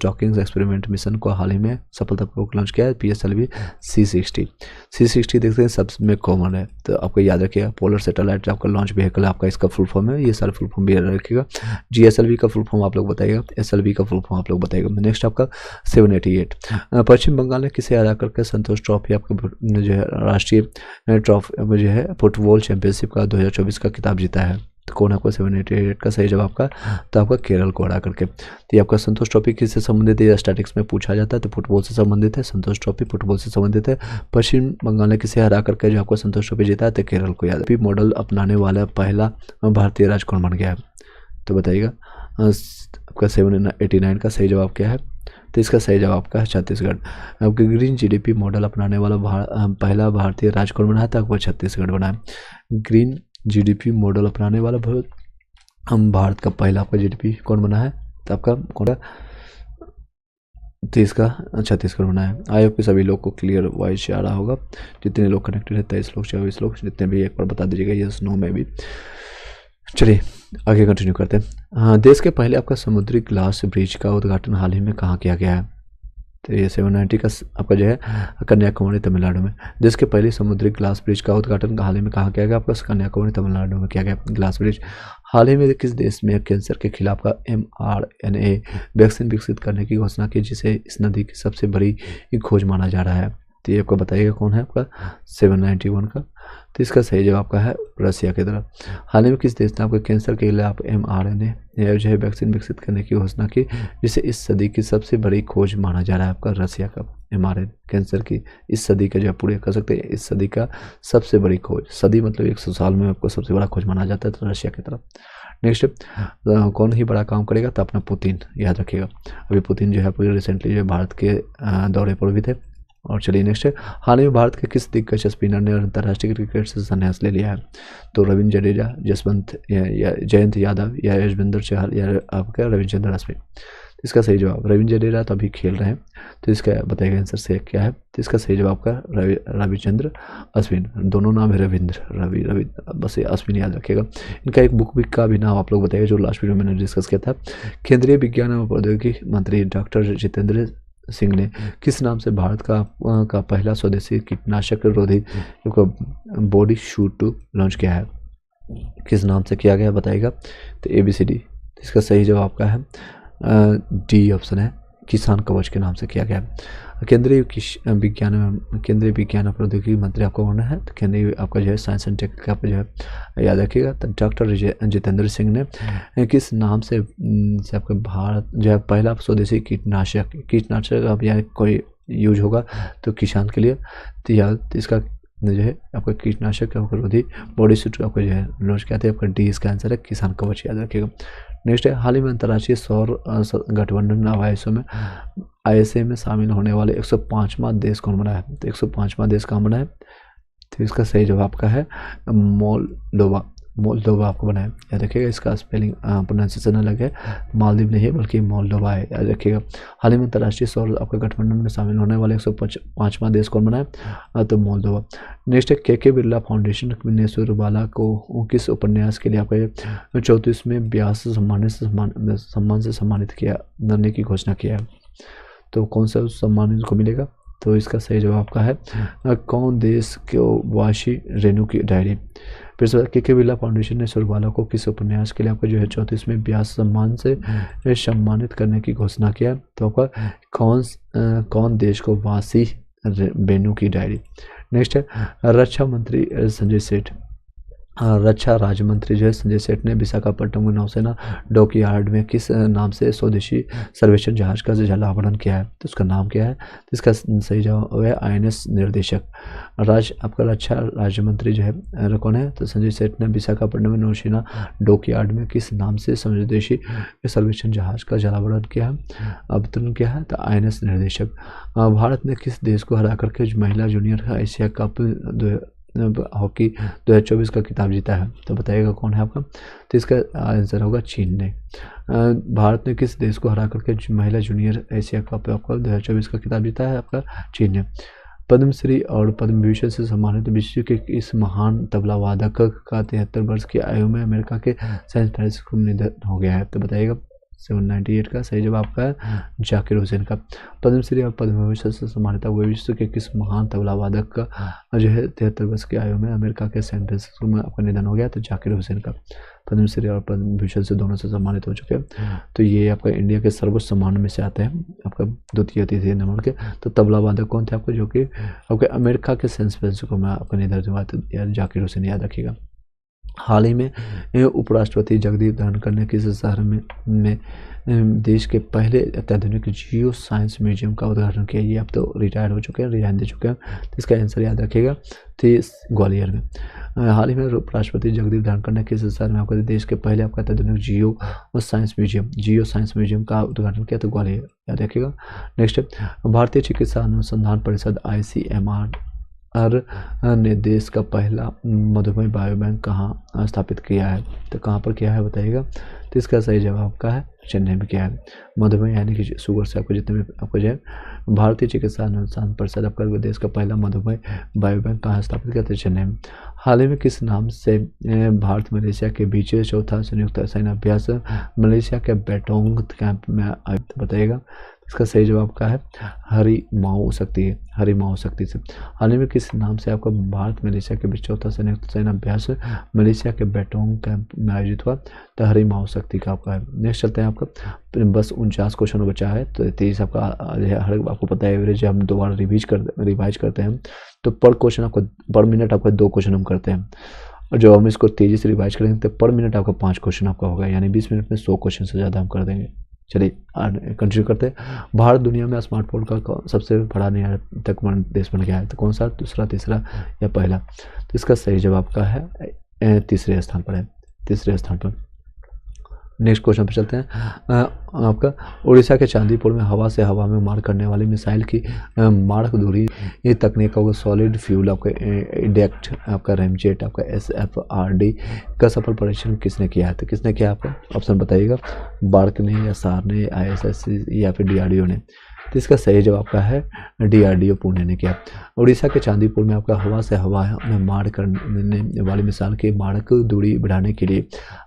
डॉकिंग एक्सपेरिमेंट मिशन को हाल ही में सफलतापूर्वक लॉन्च किया है? PSLV C60 देखते हैं सब में कॉमन है, तो आपको याद रखिएगा पोलर सैटेलाइट आपका लॉन्च व्हीकल आपका इसका फुल फॉर्म है। ये सारा फुल फॉर्म भी याद रखिएगा। GSLV का फुल फॉर्म आप लोग बताइएगा, SLV का फुल फॉर्म आप लोग बताइएगा। नेक्स्ट आपका 788 पश्चिम बंगाल ने किसे हरा करके संतोष ट्रॉफी आपका जो है राष्ट्रीय ट्रॉफी जो है फुटबॉल चैंपियनशिप का 2024 का खिताब जीता है? तो कौन आपका 788 का सही जवाब का? तो आपका केरल को हरा करके। तो ये आपका संतोष ट्रॉफी किससे संबंधित है? स्टैटिक्स में पूछा जाता है, तो फुटबॉल से संबंधित है। संतोष ट्रॉफी फुटबॉल से संबंधित है। पश्चिम बंगाल ने किसे हरा करके जो आपको संतोष ट्रॉफी जीता है? तो केरल को। याद मॉडल अपनाने वाला पहला भारतीय राज्य कौन बन गया है? तो बताइएगा आपका 789 का सही जवाब क्या है? तो इसका सही जवाब आपका है छत्तीसगढ़। आपके ग्रीन GDP मॉडल अपनाने वाला पहला भारतीय राज्य कौन बना है? तो आपको छत्तीसगढ़ बना है। ग्रीन GDP मॉडल अपनाने वाला भारत का पहला आपका GDP कौन बना है? तो आपका कौन? तो इसका छत्तीसगढ़ बना है। आयोग के सभी लोग को क्लियर वॉइस आ रहा होगा, जितने लोग कनेक्टेड है 23 लोग 24 लोग जितने भी, एक बार बता दीजिएगा यस नो में भी। चलिए आगे कंटिन्यू करते हैं। हाँ, देश के पहले आपका समुद्री ग्लास ब्रिज का उद्घाटन हाल ही में कहाँ किया गया है? तो ये 790 का आपका जो है कन्याकुमारी तमिलनाडु में। देश के पहले समुद्री ग्लास ब्रिज का उद्घाटन हाल ही में कहाँ किया गया? आपका कन्याकुमारी तमिलनाडु में किया गया ग्लास ब्रिज। हाल ही में किस देश में कैंसर के खिलाफ का mRNA वैक्सीन विकसित करने की घोषणा की, जिसे इस नदी की सबसे बड़ी खोज माना जा रहा है? तो ये आपको बताइएगा कौन है आपका 791 का? तो इसका सही जवाब आपका है रसिया की तरफ। हाल ही में किस देश ने आपको कैंसर के खिलाफ mRNA जो है वैक्सीन विकसित करने की घोषणा की, जिसे इस सदी की सबसे बड़ी खोज माना जा रहा है? आपका रसिया का mRNA कैंसर की इस सदी का जो पूरे कर सकते हैं, इस सदी का सबसे बड़ी खोज। सदी मतलब 100 साल में आपको सबसे बड़ा खोज माना जाता है, तो रशिया की तरफ। नेक्स्ट कौन ही बड़ा काम करेगा? तो अपना पुतिन, याद रखिएगा। अभी पुतिन जो है पूरे रिसेंटली जो भारत के दौरे पर भी थे। और चलिए नेक्स्ट है, हाल ही में भारत के किस दिग्गज स्पिनर ने अंतर्राष्ट्रीय क्रिकेट से संन्यास ले लिया है? तो रविंद्र जडेजा, जयंत यादव या युजवेंद्र चहल या आपका रविचंद्रन अश्विन? इसका सही जवाब रविंद्र जडेजा तो अभी खेल रहे हैं, तो इसका बताइएगा आंसर से क्या है? तो इसका सही जवाब का रविचंद्र अश्विन। दोनों नाम है रवि बस ये अश्विन याद रखिएगा। इनका एक बुक का भी नाम आप लोग बताइएगा, जो लास्ट वीडियो में मैंने डिस्कस किया था। केंद्रीय विज्ञान एवं प्रौद्योगिकी मंत्री डॉक्टर जितेंद्र सिंह ने किस नाम से भारत का पहला स्वदेशी कीटनाशक रोधी बॉडी शूट लॉन्च किया है? किस नाम से किया गया बताइएगा? तो ABCD। इसका सही जवाब का है D ऑप्शन है, किसान कवच के नाम से किया गया है। केंद्रीय विज्ञान और प्रौद्योगिकी मंत्री आपको होना है, तो केंद्रीय आपका जो है साइंस एंड टेक का जो है याद रखिएगा। तो डॉक्टर जितेंद्र सिंह ने किस नाम से आपका भारत जो है पहला स्वदेशी कीटनाशक अब या कोई यूज होगा तो किसान के लिए। तो या इसका जो है आपका कीटनाशक विरोधी बॉडी सूट आपको जो है लॉन्च किया था। आपका डी इसका आंसर है, किसान कवच, याद रखिएगा। नेक्स्ट है, हाल ही में अंतर्राष्ट्रीय सौर गठबंधन ISA में शामिल होने वाले 105वां देश कौन बना है? तो 105वां देश कहाँ बना है? तो इसका सही जवाब आपका है मोल्डोवा। मोल्डोवा आपको बना है, याद रखिएगा। इसका स्पेलिंग प्रोनाउंसिएशन अलग है, मालदीव नहीं है बल्कि मोल्डोवा है, याद रखिएगा। हाल ही में अंतर्राष्ट्रीय सौर आपका गठबंधन में शामिल होने वाले 105वां देश कौन बना है? तो मोल्डोवा। नेक्स्ट है, के बिरला फाउंडेशन ने सुरबाला को किस उपन्यास के लिए आपका 34वें व्यास सम्मान से सम्मानित करने की घोषणा किया है? तो कौन सा सम्मान इनको मिलेगा? तो इसका सही जवाब आपका है कौन देश को वाशी रेणु की डायरी। फिर से, के बिरला फाउंडेशन ने सुरबाला को किस उपन्यास के लिए आपको जो है 34वें व्यास सम्मान से सम्मानित करने की घोषणा किया? तो आपका कौन देश को वाशी रेणु की डायरी। नेक्स्ट है, रक्षा राज्य मंत्री जो है संजय सेठ ने विशाखापट्टनम नौसेना डॉकयार्ड में किस नाम से स्वदेशी सर्वेक्षण जहाज का जलावरण किया है? तो उसका नाम क्या है? तो इसका सही जवाब है INS निर्देशक। आपका रक्षा राज्य मंत्री जो है कौन है? तो संजय सेठ ने विशाखापट्टनम नौसेना डॉकयार्ड में किस नाम से स्वदेशी सर्वेक्षण जहाज का जलावरण किया है, अवतरण किया है? तो INS निर्देशक। भारत ने किस देश को हरा करके महिला जूनियर एशिया कप हॉकी 2024 का खिताब जीता है? तो बताइएगा कौन है आपका? तो इसका आंसर होगा चीन ने। भारत ने किस देश को हरा करके महिला जूनियर एशिया कप आपका 2024 का खिताब जीता है? आपका चीन ने। पद्मश्री और पद्म भूषण से सम्मानित विश्व के इस महान तबला वादक का 73 वर्ष की आयु में अमेरिका के सैन फ्रांसिस्को में निधन हो गया है? तो बताइएगा 798 का सही जवाब आपका है जाकिर हुसैन का। पद्मश्री और पद्म भूषण से सम्मानित हुए विश्व के किस महान तबला वादक का जो है 73 वर्ष की आयु में अमेरिका के सैन फ्रांसिस्को में आपका निधन हो गया? तो जाकिर हुसैन का। पद्मश्री और पद्म भूषण से दोनों से सम्मानित हो चुके हैं। तो ये आपका इंडिया के सर्वोच्च सम्मान में से आते हैं, आपका द्वितीय तृतीय नंबर के। तो तबला वादक कौन थे आपको, जो कि आपके अमेरिका के सैन फ्रांसिस्को में आपका निधन हुआ? तो जाकिर हुसैन, याद रखिएगा। हाल ही में उपराष्ट्रपति जगदीप धनखड़ ने किस शहर में देश के पहले अत्याधुनिक जियो साइंस म्यूजियम का उद्घाटन किया? ये अब तो रिटायर हो चुके हैं, रिजाइन दे चुके हैं। तो इसका आंसर याद रखिएगा, तो ग्वालियर में। हाल ही में उपराष्ट्रपति जगदीप धनखड़ ने किस शहर में आपका देश के पहले आपका अत्याधुनिक जियो साइंस म्यूजियम का उद्घाटन किया? तो ग्वालियर, याद रखिएगा। नेक्स्ट, भारतीय चिकित्सा अनुसंधान परिषद ICMR ने देश का पहला मधुमेह बायोबैंक कहाँ स्थापित किया है? तो कहाँ पर किया है बताइएगा? तो इसका सही जवाब आपका है चेन्नई में किया है। मधुमेह यानी कि शुगर से आपको जितने भी आपको जो है भारतीय चिकित्सा अनुसंधान परिषद आपका देश का पहला मधुमेह बायोबैंक कहाँ स्थापित किया था? चेन्नई में। हाल ही में किस नाम से भारत मलेशिया के बीच चौथा संयुक्त सैन्य अभ्यास मलेशिया के बेटोंग कैंप में आयोजित? बताइएगा। इसका सही जवाब क्या है? हरिमाऊ शक्ति से। हाल ही में किस नाम से आपका भारत मलेशिया के बीच चौथा संयुक्त सैन्य अभ्यास मलेशिया के बेटोंग कैंप में आयोजित हुआ? तो हरिमाऊ शक्ति का आपका है। नेक्स्ट चलते हैं, आपका बस 49 क्वेश्चन बचा है। तो 23 आपका हर आपको पता है एवरेज हम दोबारा रिवाइज करते हैं। तो पर क्वेश्चन आपको पर मिनट आपका 2 क्वेश्चन हम करते हैं, और जब हम इसको तेजी से रिवाइज करेंगे तो पर मिनट आपका 5 क्वेश्चन आपका होगा, यानी 20 मिनट में 100 क्वेश्चन से ज़्यादा हम कर देंगे। चलिए कंटिन्यू करते हैं। भारत दुनिया में स्मार्टफोन का सबसे बड़ा निर्यातक देश बन गया है? तो कौन सा, दूसरा, तीसरा या पहला? तो इसका सही जवाब का है तीसरे स्थान पर है, तीसरे स्थान पर। नेक्स्ट क्वेश्चन पर चलते हैं। आपका उड़ीसा के चांदीपुर में हवा से हवा में मार करने वाली मिसाइल की मारक दूरी ये तकनीक का सॉलिड फ्यूल आपका इडेक्ट आपका रैमजेट आपका SFRD का सफल परीक्षण किसने किया है? तो किसने किया आपका ऑप्शन बताइएगा? बार्क ने या सार ने, ISS या फिर DRDO ने? तो इसका सही जवाब का है DRDO पुणे ने किया। उड़ीसा के चांदीपुर में आपका हवा से हवा में मार करने वाली मिसाइल की मारक दूरी बढ़ाने के लिए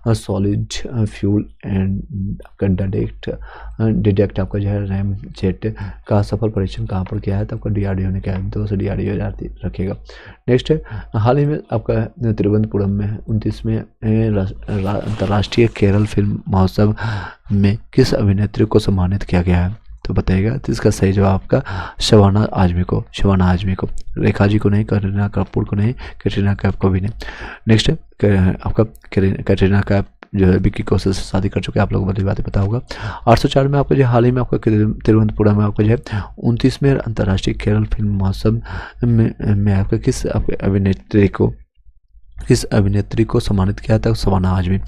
सॉलिड फ्यूल एंड आपका डिटेक्ट आपका जो है रैम जेट का सफल परीक्षण कहाँ पर किया है? तो आपका DRDO ने किया है। 2 से DRDO रखेगा। नेक्स्ट है, हाल ही में आपका तिरुवनंतपुरम में 29वें अंतर्राष्ट्रीय केरल फिल्म महोत्सव में किस अभिनेत्री को सम्मानित किया गया है? तो बताइएगा। तो इसका सही जवाब आपका शबाना आजमी को, रेखा जी को नहीं, करीना कपूर को नहीं, कैटरीना कैफ को भी नहीं। नेक्स्ट आपका कैटरीना कैफ जो है विक्की कौशल से शादी कर चुके हैं, आप लोगों को बड़ी बातें पता होगा। 804 में आपको जो हाल ही में आपको तिरुवनंतपुरम में आपको जो है 29वें अंतर्राष्ट्रीय केरल फिल्म महोत्सव में आपका किस अभिनेत्री को सम्मानित किया था, शबाना आजमी।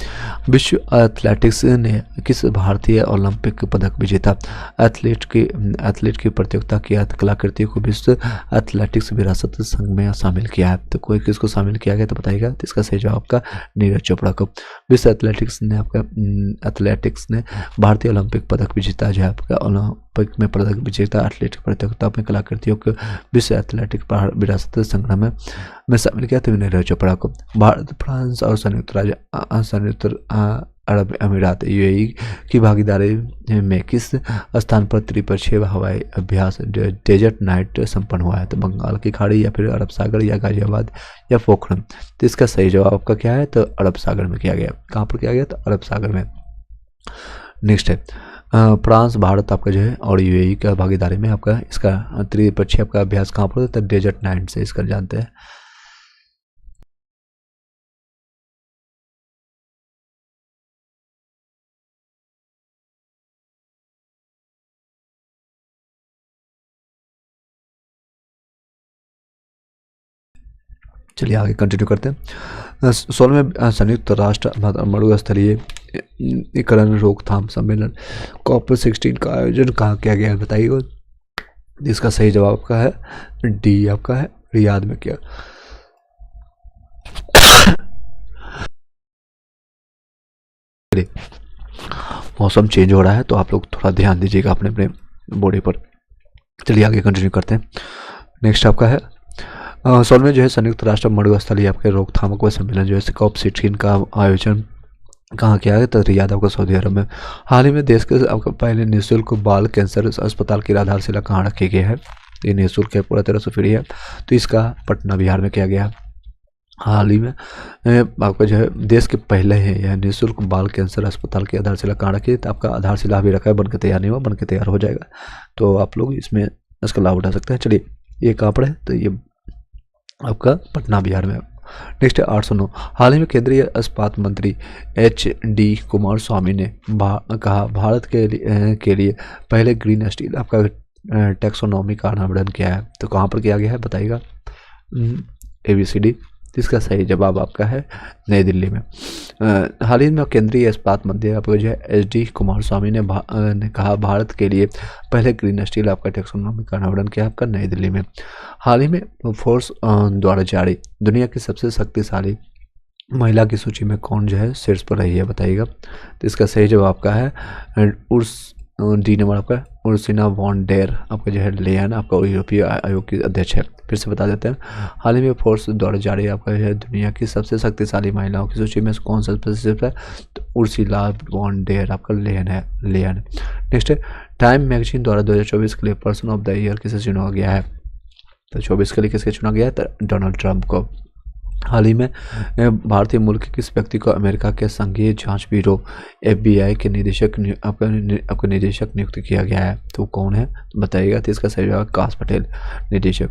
विश्व एथलेटिक्स ने किस भारतीय ओलंपिक पदक विजेता एथलीट की प्रतियोगिता की कलाकृति को विश्व एथलेटिक्स विरासत संघ में शामिल किया है? तो कोई किसको शामिल किया गया तो बताइएगा। तो इसका सही जवाब आपका नीरज चोपड़ा को। विश्व एथलेटिक्स ने भारतीय ओलंपिक पदक विजेता जो है आपका ओलंपिक में पदक विजेता एथलीट प्रतियोगिता में कलाकृतियों को विश्व एथलेटिक विरासत संग्रह में शामिल किया तो नीरज चोपड़ा को। भारत, फ्रांस और संयुक्त अरब अमीरात यूएई की भागीदारी में किस स्थान पर त्रिपक्षीय हवाई अभ्यास डेजर्ट नाइट संपन्न हुआ है? तो बंगाल की खाड़ी या फिर अरब सागर या गाजियाबाद या पोखरण। तो इसका सही जवाब आपका क्या है? तो अरब सागर में किया गया। कहाँ पर किया गया? तो अरब सागर में। नेक्स्ट है फ्रांस, भारत आपका जो है और यूएई का भागीदारी में आपका इसका त्रिपक्षीय आपका अभ्यास कहाँ पर होता है? डेजर्ट नाइट से इसका जानते हैं। चलिए आगे कंटिन्यू करते हैं। 16वें संयुक्त राष्ट्र मरुस्थलीकरण रोकथाम सम्मेलन COP16 का आयोजन कहाँ किया गया है बताइए। इसका सही जवाब आपका है डी, आपका है रियाद में किया। मौसम चेंज हो रहा है तो आप लोग थोड़ा ध्यान दीजिएगा अपने अपने बॉडी पर। चलिए आगे कंटिन्यू करते हैं। नेक्स्ट आपका है 16वें जो है संयुक्त राष्ट्र मरुस्थलीय आपके रोकथाम का सम्मेलन जो है COP16 का आयोजन कहाँ किया है? तो रियाद आपका सऊदी अरब में। हाल ही में देश के आपका पहले निःशुल्क बाल कैंसर अस्पताल की आधारशिला कहाँ रखी गई है? ये निःशुल्क है, पूरा तरह से फ्री है। तो इसका पटना बिहार में किया गया। हाल ही में आपका जो है देश के पहले है यह निःशुल्क बाल कैंसर अस्पताल की आधारशिला कहाँ रखी है? तो आपका आधारशिला भी रखा है, बनकर तैयार नहीं हुआ, बनकर तैयार हो जाएगा। तो आप लोग इसमें इसका लाभ उठा सकते हैं। चलिए ये कहाँ पर है? तो ये आपका पटना बिहार में। नेक्स्ट है 809। हाल ही में केंद्रीय इस्पात मंत्री HD कुमारस्वामी ने कहा भारत के लिए पहले ग्रीन स्टील आपका टैक्सोनॉमी का अनावरण किया है। तो कहाँ पर किया गया है बताइएगा। ABCD। इसका सही जवाब आपका है नई दिल्ली में। हाल ही में केंद्रीय इस्पात मंत्री आपको जो है HD कुमारस्वामी ने कहा भारत के लिए पहले ग्रीन स्टील आपका टैक्सोनॉमी का अनावरण किया आपका नई दिल्ली में। हाल ही में फोर्स द्वारा जारी दुनिया की सबसे शक्तिशाली महिला की सूची में कौन जो है शीर्ष पर रही है बताइएगा। तो इसका सही जवाब आपका है डी नंबर आपका उर्सिना वॉन डेर आपका जो है लेयन आपका यूरोपीय आयोग की अध्यक्ष है। फिर से बता देते हैं। हाल ही में फोर्स द्वारा जारी आपका जो है दुनिया की सबसे शक्तिशाली महिलाओं की सूची में कौन सा प्रतिशत है? तो उर्सिला वॉन डेर आपका लेयन है। नेक्स्ट है टाइम मैगजीन द्वारा 2024 के लिए पर्सन ऑफ द ईयर किसे चुना गया है? तो 24 के लिए किसके चुना गया है? तो डोनाल्ड ट्रंप को। हाल ही में भारतीय मूल के किस व्यक्ति को अमेरिका के संघीय जांच ब्यूरो FBI के आपका निदेशक नियुक्त किया गया है? तो कौन है तो बताइएगा। तो इसका सही जवाब काश पटेल निदेशक।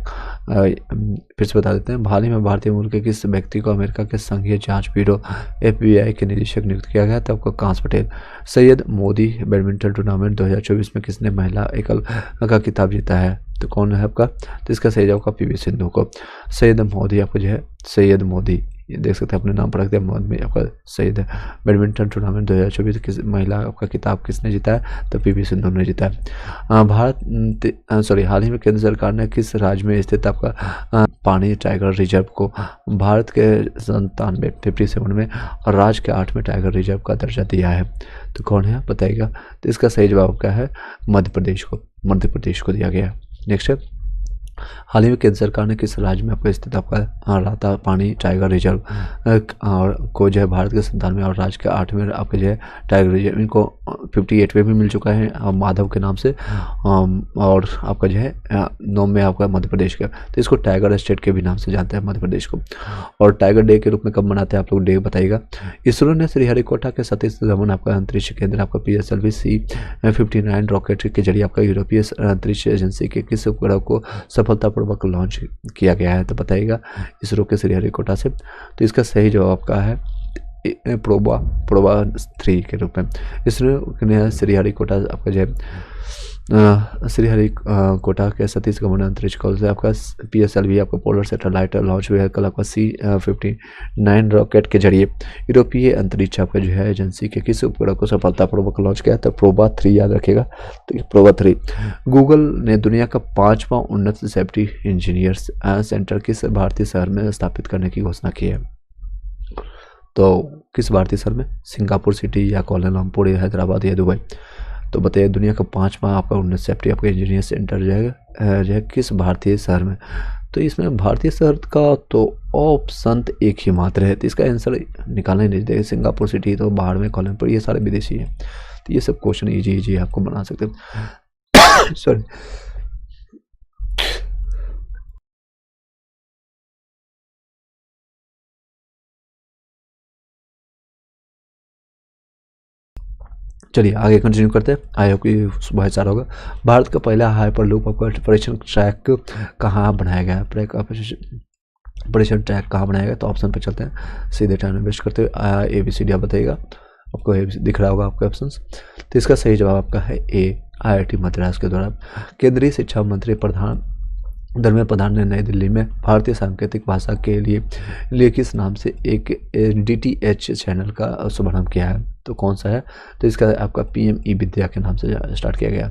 फिर से बता देते हैं। हाल ही में भारतीय मूल के किस व्यक्ति को अमेरिका के संघीय जांच ब्यूरो FBI के निदेशक नियुक्त किया गया? तो आपका काश पटेल। सैयद मोदी बैडमिंटन टूर्नामेंट 2024 में किसने महिला एकल का खिताब जीता है? तो कौन है आपका? तो इसका सही जवाब आपका PV सिंधु को। सैयद मोदी आपको जो है सैयद मोदी ये देख सकते हैं अपने नाम पर रख दिया मोहम्मद में आपका सैयद। बैडमिंटन टूर्नामेंट 2024 किस महिला आपका खिताब किसने जीता है? तो PV सिंधु ने जीता है। हाल ही में केंद्र सरकार ने किस राज्य में स्थित आपका पानी टाइगर रिजर्व को भारत के 57 में और राज्य के 8 में टाइगर रिजर्व का दर्जा दिया है? तो कौन है बताइएगा। तो इसका सही जवाब क्या है? मध्य प्रदेश को दिया गया। नेक्स्ट है हाल ही में केंद्र सरकार ने किस राज्य में आपका स्थित आपका राता पानी टाइगर रिजर्व और को जो है भारत के 57 और राज्य के 8 में आपके जो है टाइगर रिजर्व इनको 58वें भी मिल चुका है माधव के नाम से और आपका जो है 9 में आपका मध्य प्रदेश का। तो इसको टाइगर स्टेट के भी नाम से जानते हैं मध्य प्रदेश को। और टाइगर डे के रूप में कब मनाते हैं आप लोग डे बताइएगा। इसरो ने श्रीहरिकोटा के सतीश धवन आपका अंतरिक्ष केंद्र आपका PSLV C59 रॉकेट के जरिए आपका यूरोपीय अंतरिक्ष एजेंसी के किस उपग्रह को सफलतापूर्वक लॉन्च किया गया है? तो बताइएगा इसरो के श्रीहरिकोटा से। तो इसका सही जवाब आपका है प्रोबा प्रोबा 3 के रूप में। इसमें श्रीहरिकोटा आपका जो है श्रीहरिकोटा के सतीश धवन अंतरिक्ष कॉल से आपका PSLV आपका पोलर सैटेलाइट लॉन्च हुआ है कल आपका C-59 रॉकेट के जरिए यूरोपीय अंतरिक्ष आपका जो है एजेंसी के किस उपग्रह को सफलतापूर्वक लॉन्च किया, तो प्रोबा 3 याद रखेगा। तो प्रोबा 3। गूगल ने दुनिया का 5वां उन्नत सेफ्टी इंजीनियर्स सेंटर किस भारतीय शहर में स्थापित करने की घोषणा की है, तो किस भारतीय शहर में, सिंगापुर सिटी या कोलालमपुर या हैदराबाद या दुबई। तो बताइए दुनिया का 5वां आपका उन्नत सेफ्टी आपका इंजीनियर सेंटर जो है किस भारतीय शहर में। तो इसमें भारतीय शहर का तो ऑप्शन एक ही मात्र है, तो इसका आंसर निकालना ही नहीं देगा। सिंगापुर सिटी तो बाहर में, कोलालमपुर ये सारे विदेशी हैं। तो ये सब क्वेश्चन इजी आपको बना सकते हैं। सॉरी। चलिए आगे कंटिन्यू करते हैं। आई होप कि बहुत सारा होगा। भारत का पहला हाइपरलूप आपका परीक्षण ट्रैक कहाँ बनाया गया है, परीक्षण ट्रैक कहाँ बनाया गया, तो ऑप्शन पे चलते हैं। सीधे टाइम वेस्ट करते हुए ABCD आप बताइएगा, आपको दिख रहा होगा आपके ऑप्शन। तो इसका सही जवाब आपका है A, IIT मद्रास के द्वारा। केंद्रीय शिक्षा मंत्री धर्मेंद्र प्रधान ने नई दिल्ली में भारतीय सांकेतिक भाषा के लिए किस नाम से एक DTH चैनल का शुभारंभ किया है, तो कौन सा है, तो इसका आपका PM विद्या के नाम से स्टार्ट किया गया।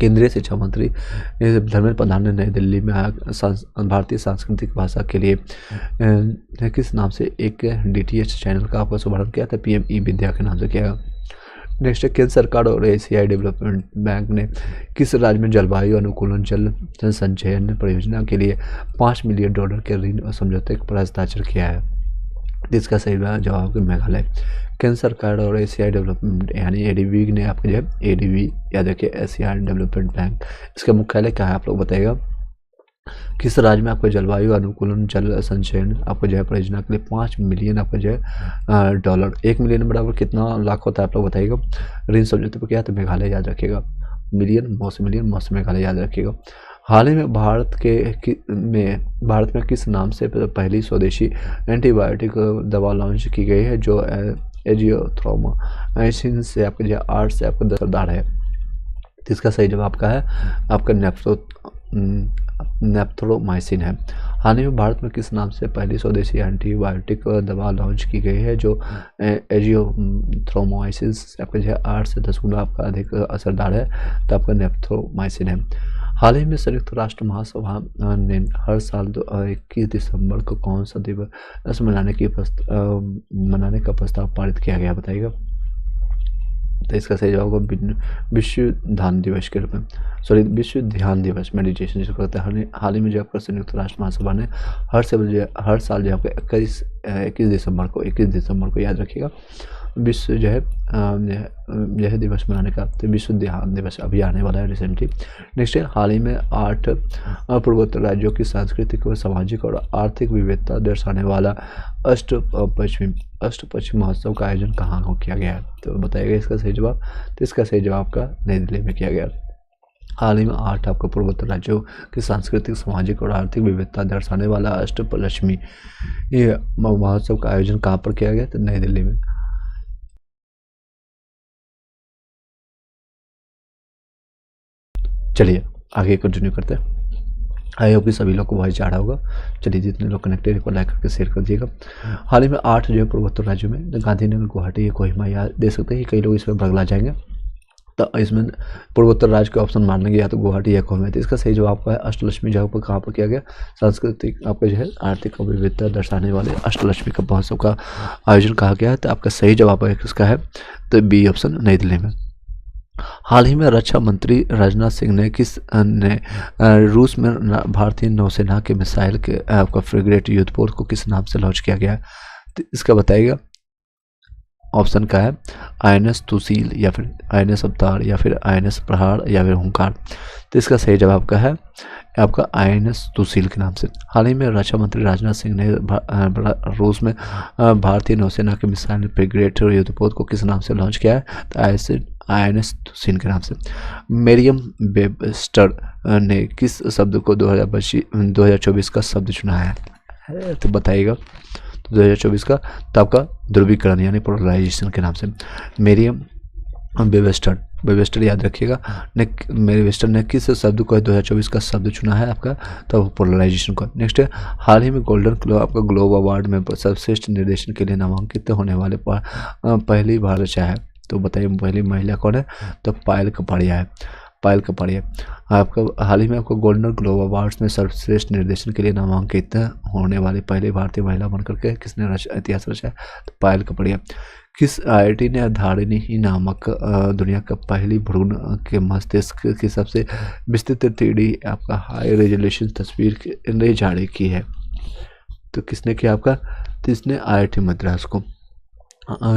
केंद्रीय शिक्षा मंत्री धर्मेंद्र प्रधान ने नई दिल्ली में भारतीय सांस्कृतिक भाषा के लिए किस नाम से एक DTH चैनल का आपका शुभारंभ किया था, PM विद्या के नाम से किया। नेक्स्ट, केंद्र सरकार और एशियाई डेवलपमेंट बैंक ने किस राज्य में जलवायु अनुकूलन जल संचयन परियोजना के लिए $5 मिलियन के ऋण समझौते पर हस्ताक्षर किया है, जिसका सही जवाब है मेघालय। केंद्र सरकार और एशियाई डेवलपमेंट यानी ADB ने आपके जो है ADB याद रखिए, एशियाई डेवलपमेंट बैंक, इसका मुख्यालय कहाँ है आप लोग बताइएगा। किस राज्य में आपको जलवायु अनुकूलन जल संचयन आपको जो है परियोजना के लिए $5 मिलियन आपको जो है डॉलर, 1 मिलियन बराबर कितना लाख होता है आप लोग बताइएगा। ऋण समझौते पर क्या, तो मेघालय याद रखिएगा। मिलियन मौसम मेघालय याद रखिएगा। हाल ही में भारत में किस नाम से पहली स्वदेशी एंटीबायोटिक दवा लॉन्च की गई है, जो एजिथ्रोमाइसिन से आपके जो 8 से आपका 10 असरदार है, तो इसका सही जवाब आपका है आपका नेप्थ्रोमाइसिन है। हाल ही में भारत में किस नाम से पहली स्वदेशी एंटीबायोटिक दवा लॉन्च की गई है, जो एजिथ्रोमाइसिन से आपका जो है 8 से 10 गुना आपका अधिक असरदार है, तो आपका नेप्थ्रोमाइसिन है। हाल ही में संयुक्त राष्ट्र महासभा ने हर साल 21 दिसंबर को कौन सा दिवस मनाने का प्रस्ताव पारित किया गया बताइएगा, तो इसका सही जवाब होगा विश्व ध्यान दिवस के रूप में, सॉरी विश्व ध्यान दिवस मेडिटेशन जिसको कहते हैं। हाल ही में जो आपका संयुक्त राष्ट्र महासभा ने हर साल जो आपका 21 दिसंबर को याद रखिएगा विश्व जो है यह दिवस मनाने का, तो विश्व ध्यान दिवस अभी आने वाला है रिसेंटली। नेक्स्ट है, हाल ही में 8 पूर्वोत्तर राज्यों की सांस्कृतिक और सामाजिक और आर्थिक विविधता दर्शाने वाला अष्टपश्चिमी महोत्सव का आयोजन कहाँ हो किया गया है, तो बताइएगा इसका सही जवाब। तो इसका सही जवाब का नई दिल्ली में किया गया। हाल ही में 8 आपको पूर्वोत्तर राज्यों की सांस्कृतिक सामाजिक और आर्थिक विविधता दर्शाने वाला अष्टपश्चिमी महोत्सव का आयोजन कहाँ पर किया गया, तो नई दिल्ली में। चलिए आगे कंटिन्यू करते हैं। आई होप कि सभी लोग को वॉइस जा रहा होगा। चलिए जितने लोग कनेक्टेड है को लाइक करके शेयर कर दिएगा। हाल ही में 8 जो है पूर्वोत्तर राज्यों में गांधीनगर, गुवाहाटी, कोहिमा या दे सकते हैं, कई लोग इसमें भगला जाएंगे, तो इसमें पूर्वोत्तर राज्य के ऑप्शन मारने या तो गुवाहाटी या कोहिमा, तो इसका सही जवाब आपका है अष्टलक्ष्मी जगह पर कहाँ पर किया गया, सांस्कृतिक आपका जो है आर्थिक विविधता दर्शाने वाले अष्टलक्ष्मी का महोत्सव का आयोजन कहा गया है, तो आपका सही जवाब इसका है तो B ऑप्शन नई दिल्ली में। हाल ही में रक्षा मंत्री राजनाथ सिंह ने रूस में भारतीय नौसेना के मिसाइल के आपका फ्रिगेट युद्धपोत को किस नाम से लॉन्च किया गया है, तो इसका बताइएगा। ऑप्शन का है INS तुसील या फिर INS अवतार या फिर INS प्रहार या फिर हुंकार, तो इसका सही जवाब का है आपका INS तुसील के नाम से। हाल ही में रक्षा मंत्री राजनाथ सिंह ने रूस में भारतीय नौसेना के मिसाइल फ्रिगेट युद्धपोत को किस नाम से लॉन्च किया है, तो INS तुसील के नाम से। मेरियम वेबस्टर ने किस शब्द को 2024 का शब्द चुना है, तो बताइएगा। 2024 का, तो आपका ध्रुवीकरण यानी पोलराइजेशन के नाम से। मेरियम वेबस्टर याद रखिएगा ने, मेरी वेस्टर ने किस शब्द को 2024 का शब्द चुना है आपका, तो पोलराइजेशन को। नेक्स्ट है, हाल ही में गोल्डन ग्लोब आपका ग्लोब अवार्ड में सर्वश्रेष्ठ निर्देशन के लिए नामांकित होने वाले पहली भारतीय है, तो बताइए पहली महिला कौन है, तो पायल कपाड़िया है। पायल कपाड़िया आपका हाल ही में आपको गोल्डन ग्लोब अवार्ड्स में सर्वश्रेष्ठ निर्देशन के लिए नामांकित होने वाली पहली भारतीय महिला बनकर के किसने इतिहास रचा है, तो पायल कपाड़िया। किस IIT ने धारिणी नामक दुनिया का पहली भ्रूण के मस्तिष्क की सबसे विस्तृत 3D आपका हाई रेजोल्यूशन तस्वीर जारी की है, तो किसने किया आपका, तो इसने IIT मद्रास को।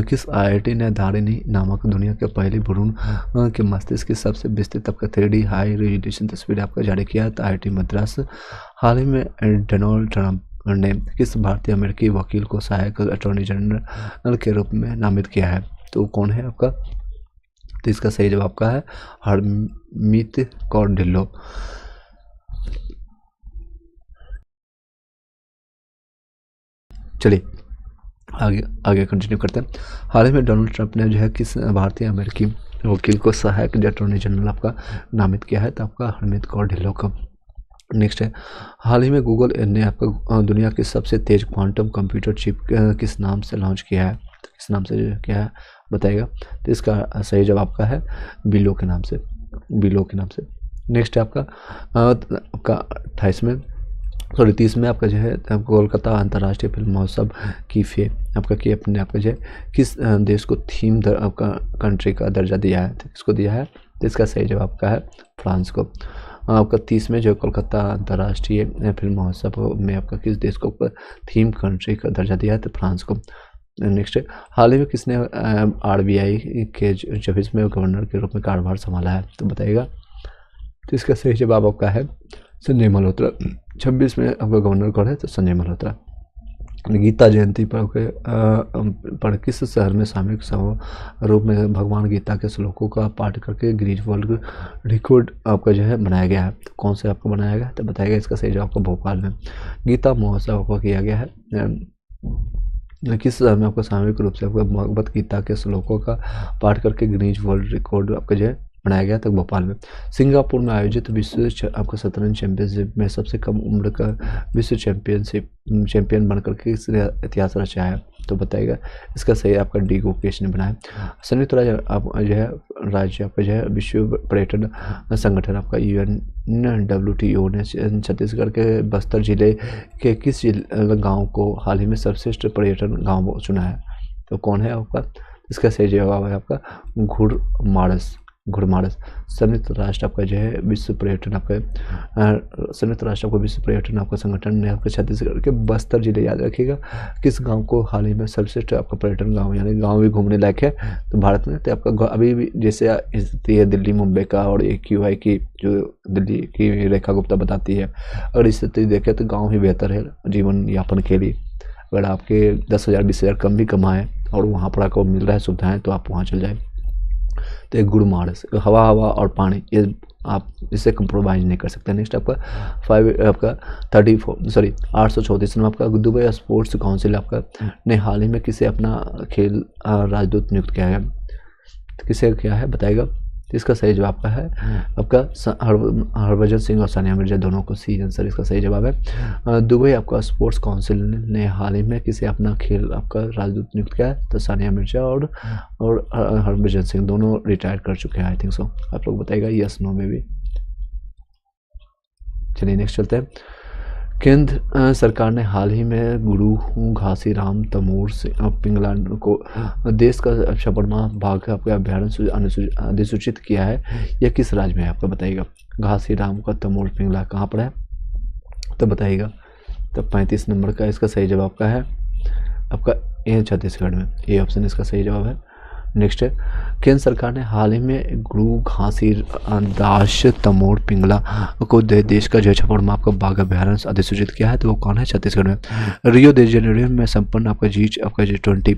किस IIT ने धारिणी नामक दुनिया के पहली भ्रूण के मस्तिष्क की सबसे विस्तृत आपका 3D हाई रेजोल्यूशन तस्वीर आपका जारी किया है, तो IIT मद्रास। हाल ही में डोनाल्ड ट्रंप ने किस भारतीय अमेरिकी वकील को सहायक अटॉर्नी जनरल के रूप में नामित किया है, तो कौन है आपका, तो इसका सही जवाब आपका है हरमीत कौर ढिल्लों। चलिए आगे कंटिन्यू करते हैं। हाल ही में डोनाल्ड ट्रंप ने जो है किस भारतीय अमेरिकी वकील को सहायक अटॉर्नी जनरल आपका नामित किया है, तो आपका हरमीत कौर ढिल्लों का। नेक्स्ट है, हाल ही में गूगल ने आपका दुनिया की सबसे तेज क्वांटम कंप्यूटर चिप किस नाम से लॉन्च किया है, तो किस नाम से किया है बताइएगा, तो इसका सही जवाब आपका है बिलो के नाम से, बिलो के नाम से। नेक्स्ट है आपका 30 में आपका जो है कोलकाता अंतर्राष्ट्रीय फिल्म महोत्सव की आपका की अपने आपका जो है किस देश को थीम आपका कंट्री का दर्जा दिया है, तो किसको दिया है, तो इसका सही जवाब आपका है फ्रांस को। आपका 30 में जो कोलकाता अंतर्राष्ट्रीय फिल्म महोत्सव में आपका किस देश को थीम कंट्री का दर्जा दिया है, तो फ्रांस को। नेक्स्ट है, हाल ही में किसने RBI के 24वें गवर्नर के रूप में कार्यभार संभाला है, तो बताइएगा, तो इसका सही जवाब आपका है संजय मल्होत्रा। 26 में आपका गवर्नर कौन है, तो संजय मल्होत्रा। गीता जयंती पर किस शहर में सामूहिक रूप में भगवान गीता के श्लोकों का पाठ करके गिनीज वर्ल्ड रिकॉर्ड आपका जो है बनाया गया है, तो कौन से आपको बनाया गया है, तो बताइएगा, इसका सही जवाब आपको भोपाल में गीता महोत्सव आपको किया गया है। किस शहर में आपको सामूहिक रूप से आपको भगवत गीता के श्लोकों का पाठ करके गिनीज वर्ल्ड रिकॉर्ड आपका जो है बनाया गया था, भोपाल में। सिंगापुर में आयोजित विश्व आपका शतरंज चैंपियनशिप में सबसे कम उम्र का विश्व चैंपियन बनकर के किसने इतिहास रचा है, तो बताइएगा, इसका सही आपका डी गोकेश ने बनाया। संयुक्त राज्य आपका जो है विश्व पर्यटन संगठन आपका UNWTO ने छत्तीसगढ़ के बस्तर जिले के किस गाँव को हाल ही में सर्वश्रेष्ठ पर्यटन गाँव चुना है, तो कौन है आपका, इसका सही जवाब है आपका घुड़मारस। संयुक्त राष्ट्र आपका जो है विश्व पर्यटन आपका संगठन ने आपके छत्तीसगढ़ के बस्तर जिले, याद रखिएगा, किस गांव को हाल ही में सर्वश्रेष्ठ आपका पर्यटन गांव, यानी गांव भी घूमने लायक है तो भारत में, तो आपका अभी भी जैसे स्थिति है दिल्ली मुंबई का और AQI की जो दिल्ली की रेखा गुप्ता बताती है, अगर स्थिति देखें तो गाँव ही बेहतर है जीवन यापन के लिए। अगर आपके 10,000 20,000 कम भी कमाएँ और वहाँ पर आपको मिल रहा है सुविधाएँ, तो आप वहाँ चल जाए। तो एक गुड़मार्स हवा और पानी, ये आप इससे कंप्रोमाइज़ नहीं कर सकते। नेक्स्ट आपका 834 में आपका दुबई स्पोर्ट्स काउंसिल आपका ने हाल ही में किसे अपना खेल राजदूत नियुक्त किया है, तो किसे क्या है बताएगा, तो इसका सही जवाब का है आपका हरभजन सिंह और सानिया मिर्जा, दोनों को सी आंसर इसका सही जवाब है। दुबई आपका स्पोर्ट्स काउंसिल ने हाल ही में किसे अपना खेल आपका राजदूत नियुक्त किया है, तो सानिया मिर्जा और हरभजन सिंह दोनों रिटायर कर चुके हैं, आई थिंक सो। आप लोग बताइएगा यस नो में भी। चलिए नेक्स्ट चलते हैं। केंद्र सरकार ने हाल ही में गुरु घासीराम तमोर से पिंगला को देश का 56वां भाग आपका अभ्यारण्य अधिसूचित किया है, यह किस राज्य में है आपका बताइएगा। घासीराम का तमोर पिंगला कहाँ पर है, तो बताइएगा, तो 35 नंबर का इसका सही जवाब का है आपका ए छत्तीसगढ़ में, ये ऑप्शन इसका सही जवाब है। नेक्स्ट है, केंद्र सरकार ने हाल ही में गुरु घासी दास तमोर पिंगला को देश का जो छप्पड़ आपका बाघ अभ्यारण्य अधिसूचित किया है, तो वो कौन है? छत्तीसगढ़ में रियो दे जेनेरियो में संपन्न आपका G20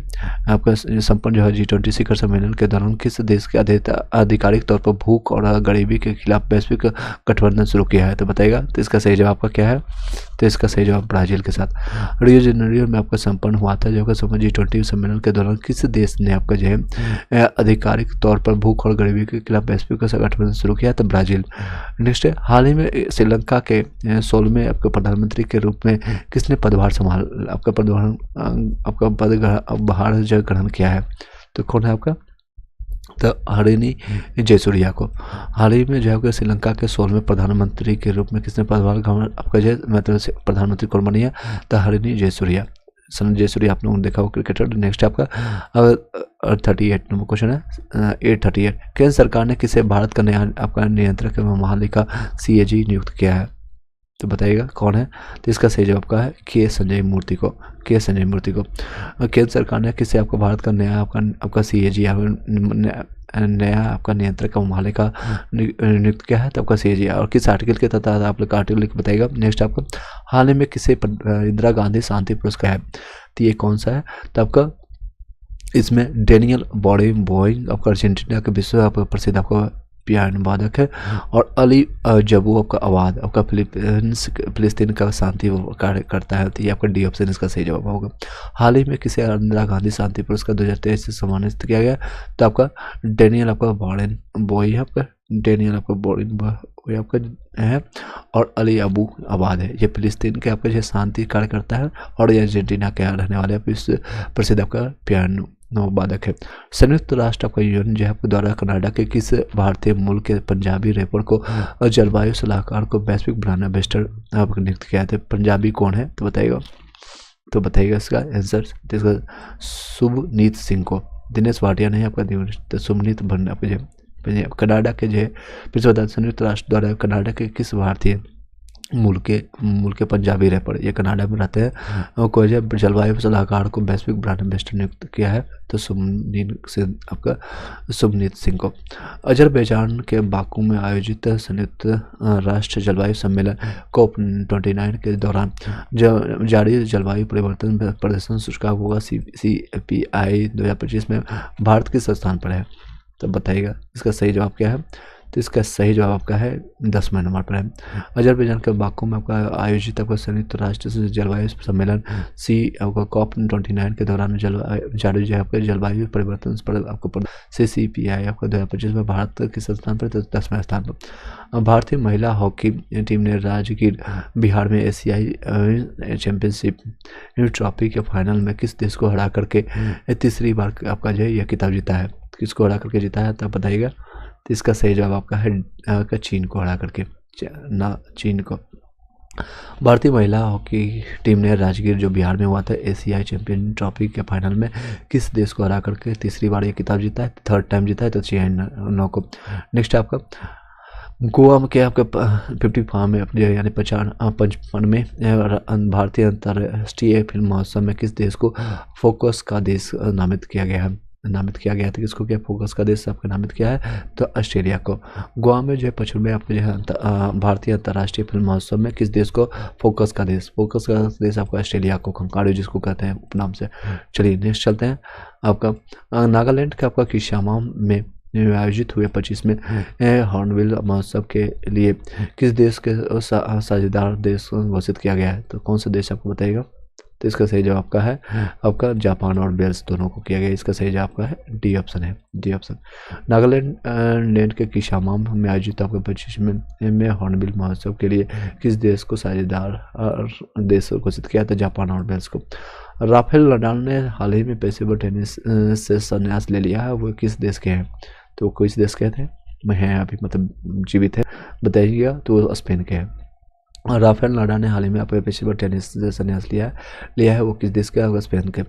आपका संपन्न जो है G20 शिखर सम्मेलन के दौरान किस देश के आधिकारिक तौर पर भूख और गरीबी के खिलाफ वैश्विक गठबंधन शुरू किया है? तो बताएगा। तो इसका सही जवाब आपका क्या है? तो इसका सही जवाब ब्राजील के साथ रियो जेनेरियो में आपका संपन्न हुआ था जो G20 सम्मेलन के दौरान किस देश ने आपका जो है आधिकारिक तौर पर भूख और गरीबी के खिलाफ वैश्विक गठबंधन शुरू किया? तो ब्राजील। नेक्स्ट है, हाल ही में श्रीलंका के 16वें आपके प्रधानमंत्री के रूप में किसने पदभार जो ग्रहण किया है? तो कौन है आपका? तो हरिणी जयसूर्या को हाल ही में जो है श्रीलंका के 16वें प्रधानमंत्री के रूप में किसने पदभार ग्रहण आपका जो मतलब प्रधानमंत्री कौन बनी है? तो हरिणी जयसूर्या। सन जयसूर्या आप लोगों ने देखा हो क्रिकेटर। नेक्स्ट आपका 38 नंबर क्वेश्चन है 838। केंद्र सरकार ने किसे भारत का नया आपका नियंत्रक एवं महालेखा CAG नियुक्त किया है? तो बताइएगा कौन है? तो इसका सही जवाब का है के संजय मूर्ति को। केंद्र सरकार ने किसे आपको भारत का नया आपका CAG नया आपका नियंत्रक एवं महालेखा नियुक्त किया है? तो आपका CAG और किस आर्टिकल के तहत आप लोग आर्टिकल लिख बताइएगा। नेक्स्ट आपको हाल ही में किसे इंदिरा गांधी शांति पुरस्कार है? तो ये कौन सा है? तो आपका इसमें डेनियल बोइंग आपका अर्जेंटीना के विश्व आपका प्रसिद्ध आपका पियानो वादक है, और अली जबू आपका आवाद आपका फिलिस्तीन का शांति कार्य करता है। तो ये आपका डी ऑप्शन इसका सही जवाब होगा। हाल ही में किसे इंदिरा गांधी शांति पुरस्कार 2023 से सम्मानित किया गया? तो आपका डेनियल आपका बॉय आपका डेनियल आपका बॉय आपका है, और अली अबू आबाद है। ये फिलिस्तीन के आपका जो शांति कार्य करता है, और ये अर्जेंटीना के रहने वाले प्रसिद्ध आपका पियानो वादक है। संयुक्त राष्ट्र आपका यूएन जो है आपके द्वारा कनाडा के किस भारतीय मूल के पंजाबी रैपर को जलवायु सलाहकार को वैश्विक ब्रांड एम्बेसडर आपको नियुक्त किया है? पंजाबी कौन है? तो बताइएगा इसका आंसर। तो इसका शुभनीत सिंह को। दिनेश भाटिया नहीं आपका शुभनीत भंड आपके कनाडा के जो है संयुक्त राष्ट्र द्वारा कनाडा के किस भारतीय मूल के पंजाबी रैपर ये कनाडा में रहते हैं को जलवायु सलाहकार को वैश्विक ब्रांड एम्बेसडर नियुक्त किया है? तो शुभनीत सिंह को। अजरबैजान के बाकू में आयोजित संयुक्त राष्ट्र जलवायु सम्मेलन COP29 के दौरान जारी जलवायु परिवर्तन प्रदर्शन सूचकांक होगा CPI 2025 में भारत किस स्थान पर है? तो बताइएगा इसका सही जवाब क्या है? तो इसका सही जवाब आपका है 10वें नंबर पर है। अजरबैजान के बाकू में आपका आयोजित आपका संयुक्त राष्ट्र जलवायु सम्मेलन आपका COP29 के दौरान जारी जो आपके जलवायु परिवर्तन पर आपको CPI आपका 2025 में भारत किस स्थान पर? तो 10वें स्थान पर। भारतीय महिला हॉकी टीम ने राजगीर बिहार में एशियाई चैंपियनशिप ट्रॉफी के फाइनल में किस देश को हरा करके तीसरी बार आपका जो है यह खिताब जीता है? किसको हरा करके जीता है? तो बताइएगा। तो इसका सही जवाब आपका है चीन को हरा करके चीन को। भारतीय महिला हॉकी टीम ने राजगीर जो बिहार में हुआ था एशियाई चैंपियन ट्रॉफी के फाइनल में किस देश को हरा करके तीसरी बार ये खिताब जीता है? थर्ड टाइम जीता है, तो चीन को। नेक्स्ट आपका गोवा में क्या आपका 55 में यानी 55 में भारतीय अंतर्राष्ट्रीय फिल्म महोत्सव में किस देश को फोकस का देश नामित किया गया था? किसको क्या फोकस का देश आपका नामित किया है? तो ऑस्ट्रेलिया को। गोवा में जो है 55 आपके जो है भारतीय अंतर्राष्ट्रीय फिल्म महोत्सव में किस देश को फोकस का देश आपका ऑस्ट्रेलिया को कंकाड़ियो जिसको कहते हैं उपनाम से। चलिए नेक्स्ट चलते हैं। आपका नागालैंड का आपका किशामा में आयोजित हुए 25वें हॉर्नबिल महोत्सव के लिए किस देश के साझेदार देश घोषित किया गया है? तो कौन सा देश आपको बताइएगा? तो इसका सही जवाब का है जापान और वेल्स दोनों को किया गया। इसका सही जवाब का है डी ऑप्शन। नागालैंड के किशामा में आयोजित आपके 25वें हॉर्नबिल महोत्सव के लिए किस देश को साझेदार देश घोषित किया था? जापान और वेल्स को। राफेल नडाल ने हाल ही में पेशेवर टेनिस से संन्यास ले लिया है, वो किस देश के हैं? तो किस देश के थे? हैं अभी मतलब जीवित है, बताइएगा। तो स्पेन के हैं। राफेल नडाल ने हाल ही में अपने पेशेवर टेनिस से संन्यास लिया है, वो किस देश का है? स्पेन के।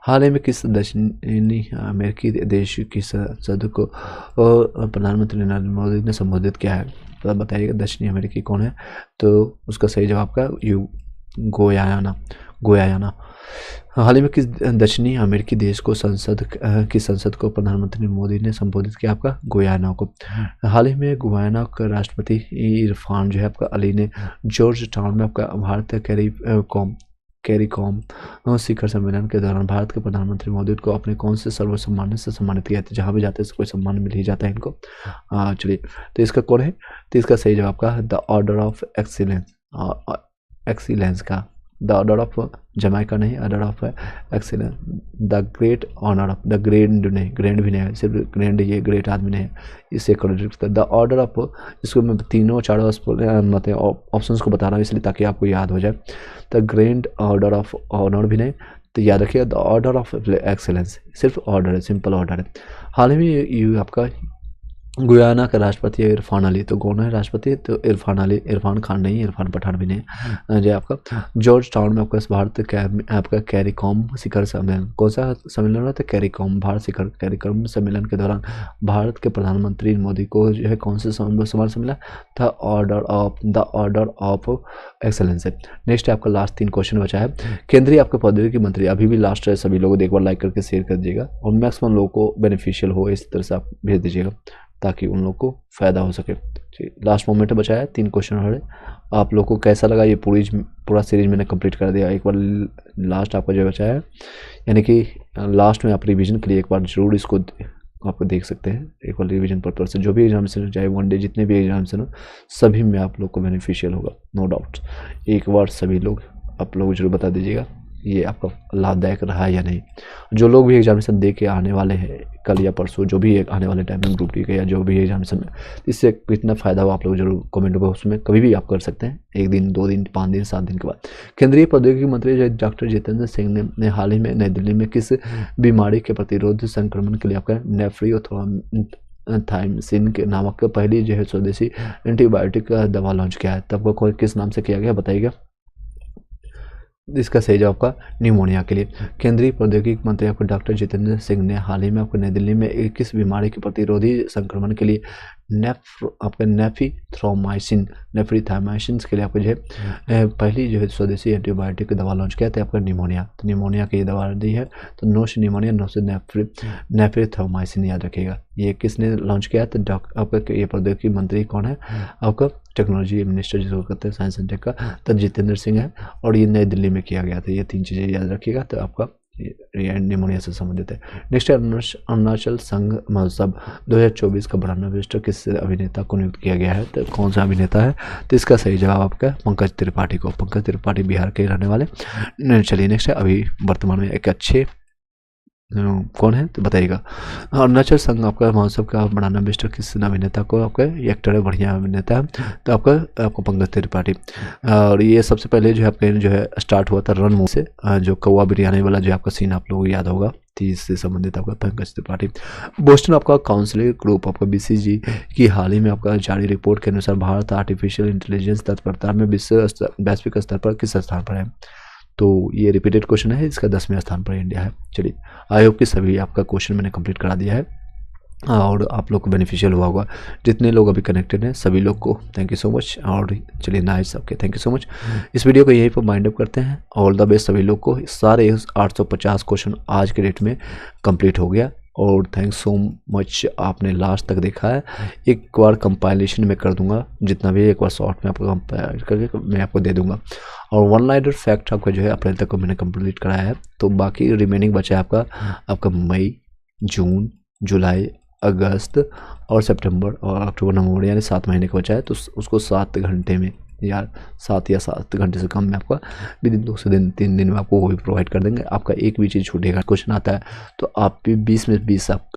हाल ही में किस दक्षिणी अमेरिकी देश की संसद को प्रधानमंत्री नरेंद्र मोदी ने संबोधित किया है? तो बताइएगा दक्षिणी अमेरिकी कौन है? तो उसका सही जवाब का गुयाना। हाल ही में किस दक्षिणी अमेरिकी देश को की संसद को प्रधानमंत्री मोदी ने संबोधित किया? आपका गुयाना को। हाल ही में गुयाना का राष्ट्रपति इरफान जो है आपका अली ने जॉर्ज टाउन में आपका भारत कैरीकॉम शिखर सम्मेलन के दौरान भारत के प्रधानमंत्री मोदी को अपने कौन से सर्वोच्च सम्मान से सम्मानित किया था? जहाँ भी जाते हैं कोई सम्मान मिल ही जाता है इनको। चलिए, तो इसका कौन है? तो इसका सही जवाब का द ऑर्डर ऑफ एक्सीलेंस का, द ऑर्डर ऑफ जमाइका नहीं, order of excellence, the great honour of, the grand नहीं, ग्रैंड भी नहीं है, सिर्फ ग्रैंड, ये ग्रेट आदमी नहीं है, इसे करेक्ट द ऑर्डर ऑफ। इसको मैं तीनों चारों मतलब ऑप्शंस को बता रहा हूँ इसलिए ताकि आपको याद हो जाए। The grand order of honour भी नहीं, तो याद रखिएगा द ऑर्डर ऑफ एक्सेलेंस, सिर्फ ऑर्डर है, सिंपल ऑर्डर है। हाल ही में ये आपका गुयाना का राष्ट्रपति है इरफान अली। तो कौन है राष्ट्रपति? तो इरफान अली, इरफान खान नहीं, इरफान पठान भी नहीं। जो आपका जॉर्ज टाउन में आपका भारत आपका कैरीकॉम शिखर सम्मेलन, कौन सा सम्मेलन हुआ था? कैरीकॉम भारत शिखर कैरीकॉम सम्मेलन के दौरान भारत के प्रधानमंत्री मोदी को जो है कौन से सम्मान से मिला था? द ऑर्डर ऑफ एक्सेलेंस है। नेक्स्ट है आपका लास्ट 3 क्वेश्चन बचा है। केंद्रीय आपके प्रौद्योगिकी मंत्री, अभी भी लास्ट है, सभी लोगों को एक बार लाइक करके शेयर कर दीजिएगा और मैक्सिमम लोगों को बेनिफिशियल हो इस तरह से आप भेज दीजिएगा ताकि उन लोग को फ़ायदा हो सके। लास्ट मोमेंट बचा है, 3 क्वेश्चन हमारे। आप लोग को कैसा लगा ये पूरा सीरीज मैंने कंप्लीट कर दिया। एक बार लास्ट आपका जो बचा है, यानी कि लास्ट में आप रिवीजन के लिए एक बार जरूर इसको आप देख सकते हैं। एक बार रिवीजन पर्पज से जो भी एग्जामिनेशन चाहे वनडे जितने भी एग्जामिनेशन हो सभी में आप लोग को बेनिफिशियल होगा, नो डाउट। एक बार सभी लोग आप लोग जरूर बता दीजिएगा ये आपका लाभदायक रहा है या नहीं। जो लोग भी एग्जामिनेशन दे के आने वाले हैं कल या परसों, जो भी आने वाले टाइम में ग्रुप डी का या जो भी एग्जामिनेशन में, इससे कितना फ़ायदा हो आप लोग जरूर कमेंट बॉक्स में कभी भी आप कर सकते हैं, 1 दिन 2 दिन 5 दिन 7 दिन के बाद। केंद्रीय प्रौद्योगिकी मंत्री डॉक्टर जितेंद्र सिंह ने हाल ही में नई दिल्ली में किस बीमारी के प्रतिरोध संक्रमण के लिए आपका नेफ्रियोथाइमसिन के नामक पहली जो है स्वदेशी एंटीबायोटिक का दवा लॉन्च किया है? तब को किस नाम से किया गया बताइएगा। इसका सही जवाब का निमोनिया के लिए। केंद्रीय प्रौद्योगिकी मंत्री आपको डॉक्टर जितेंद्र सिंह ने हाल ही में आपको नई दिल्ली में किस बीमारी के प्रतिरोधी संक्रमण के लिए नेफ्रीथामाइसिन के लिए आपको जो है पहली जो है स्वदेशी एंटीबायोटिक की दवा लॉन्च किया था आपका निमोनिया। तो निमोनिया की ये दवा दी है, तो नो से निमोनिया, नो से नेफ्रीथामाइसिन याद रखिएगा। ये किसने लॉन्च किया? तो आपका ये प्रौद्योगिकी मंत्री कौन है? आपका टेक्नोलॉजी मिनिस्टर जिसको कहते हैं साइंस एंड टेक का, तो जितेंद्र सिंह है और ये नई दिल्ली में किया गया था। ये 3 चीज़ें याद रखिएगा तो आपका निमोनिया से संबंधित है। नेक्स्ट अरुणाचल संघ महोत्सव 2024 का ब्रांड एम्बेसडर किस अभिनेता को नियुक्त किया गया है? तो कौन सा अभिनेता है? तो इसका सही जवाब आपका पंकज त्रिपाठी को। पंकज त्रिपाठी बिहार के रहने वाले। चलिए नेक्स्ट है, अभी वर्तमान में एक अच्छे कौन है तो बताइएगा। अरुणाचल संघ आपका महोत्सव का ब्रांड एम्बेसडर किस अभिनेता को? आपका एक्टर है, बढ़िया अभिनेता है, तो आपको पंकज त्रिपाठी। और ये सबसे पहले जो है आपके जो है स्टार्ट हुआ था रन मूवी से, जो कौवा बिरयानी वाला जो आपका सीन आप लोगों को याद होगा, इससे संबंधित आपका पंकज त्रिपाठी। बोस्टन आपका काउंसिल ग्रुप आपका BCG की हाल ही में आपका जारी रिपोर्ट के अनुसार भारत आर्टिफिशियल इंटेलिजेंस तत्परता में वैश्विक स्तर पर किस स्थान पर है? तो ये रिपीटेड क्वेश्चन है, इसका 10वें स्थान पर इंडिया है। चलिए, आई होप कि सभी आपका क्वेश्चन मैंने कंप्लीट करा दिया है और आप लोग को बेनिफिशियल हुआ होगा। जितने लोग अभी कनेक्टेड हैं सभी लोग को थैंक यू सो मच। और चलिए नाइस सबके थैंक यू सो मच। इस वीडियो को यहीं पर माइंड अप करते हैं। ऑल द बेस्ट सभी लोग को। सारे 850 क्वेश्चन आज के डेट में कंप्लीट हो गया और थैंक्स सो मच आपने लास्ट तक देखा है। एक बार कंपाइलेशन में कर दूंगा, जितना भी एक बार शॉर्ट में आपको कंपाइल करके मैं आपको दे दूंगा। और 1 लाइनर फैक्ट आपका जो है अप्रैल तक को मैंने कंप्लीट कराया है, तो बाकी रिमेनिंग बचा है आपका मई, जून, जुलाई, अगस्त और सितंबर और अक्टूबर, नवंबर, यानी 7 महीने का बचा है। तो उसको 7 घंटे में या 7 घंटे से कम में आपका विद इन 2 से 3 दिन में आपको वो भी प्रोवाइड कर देंगे। आपका एक भी चीज़ छूटेगा, क्वेश्चन आता है तो आप भी 20 में 20 आप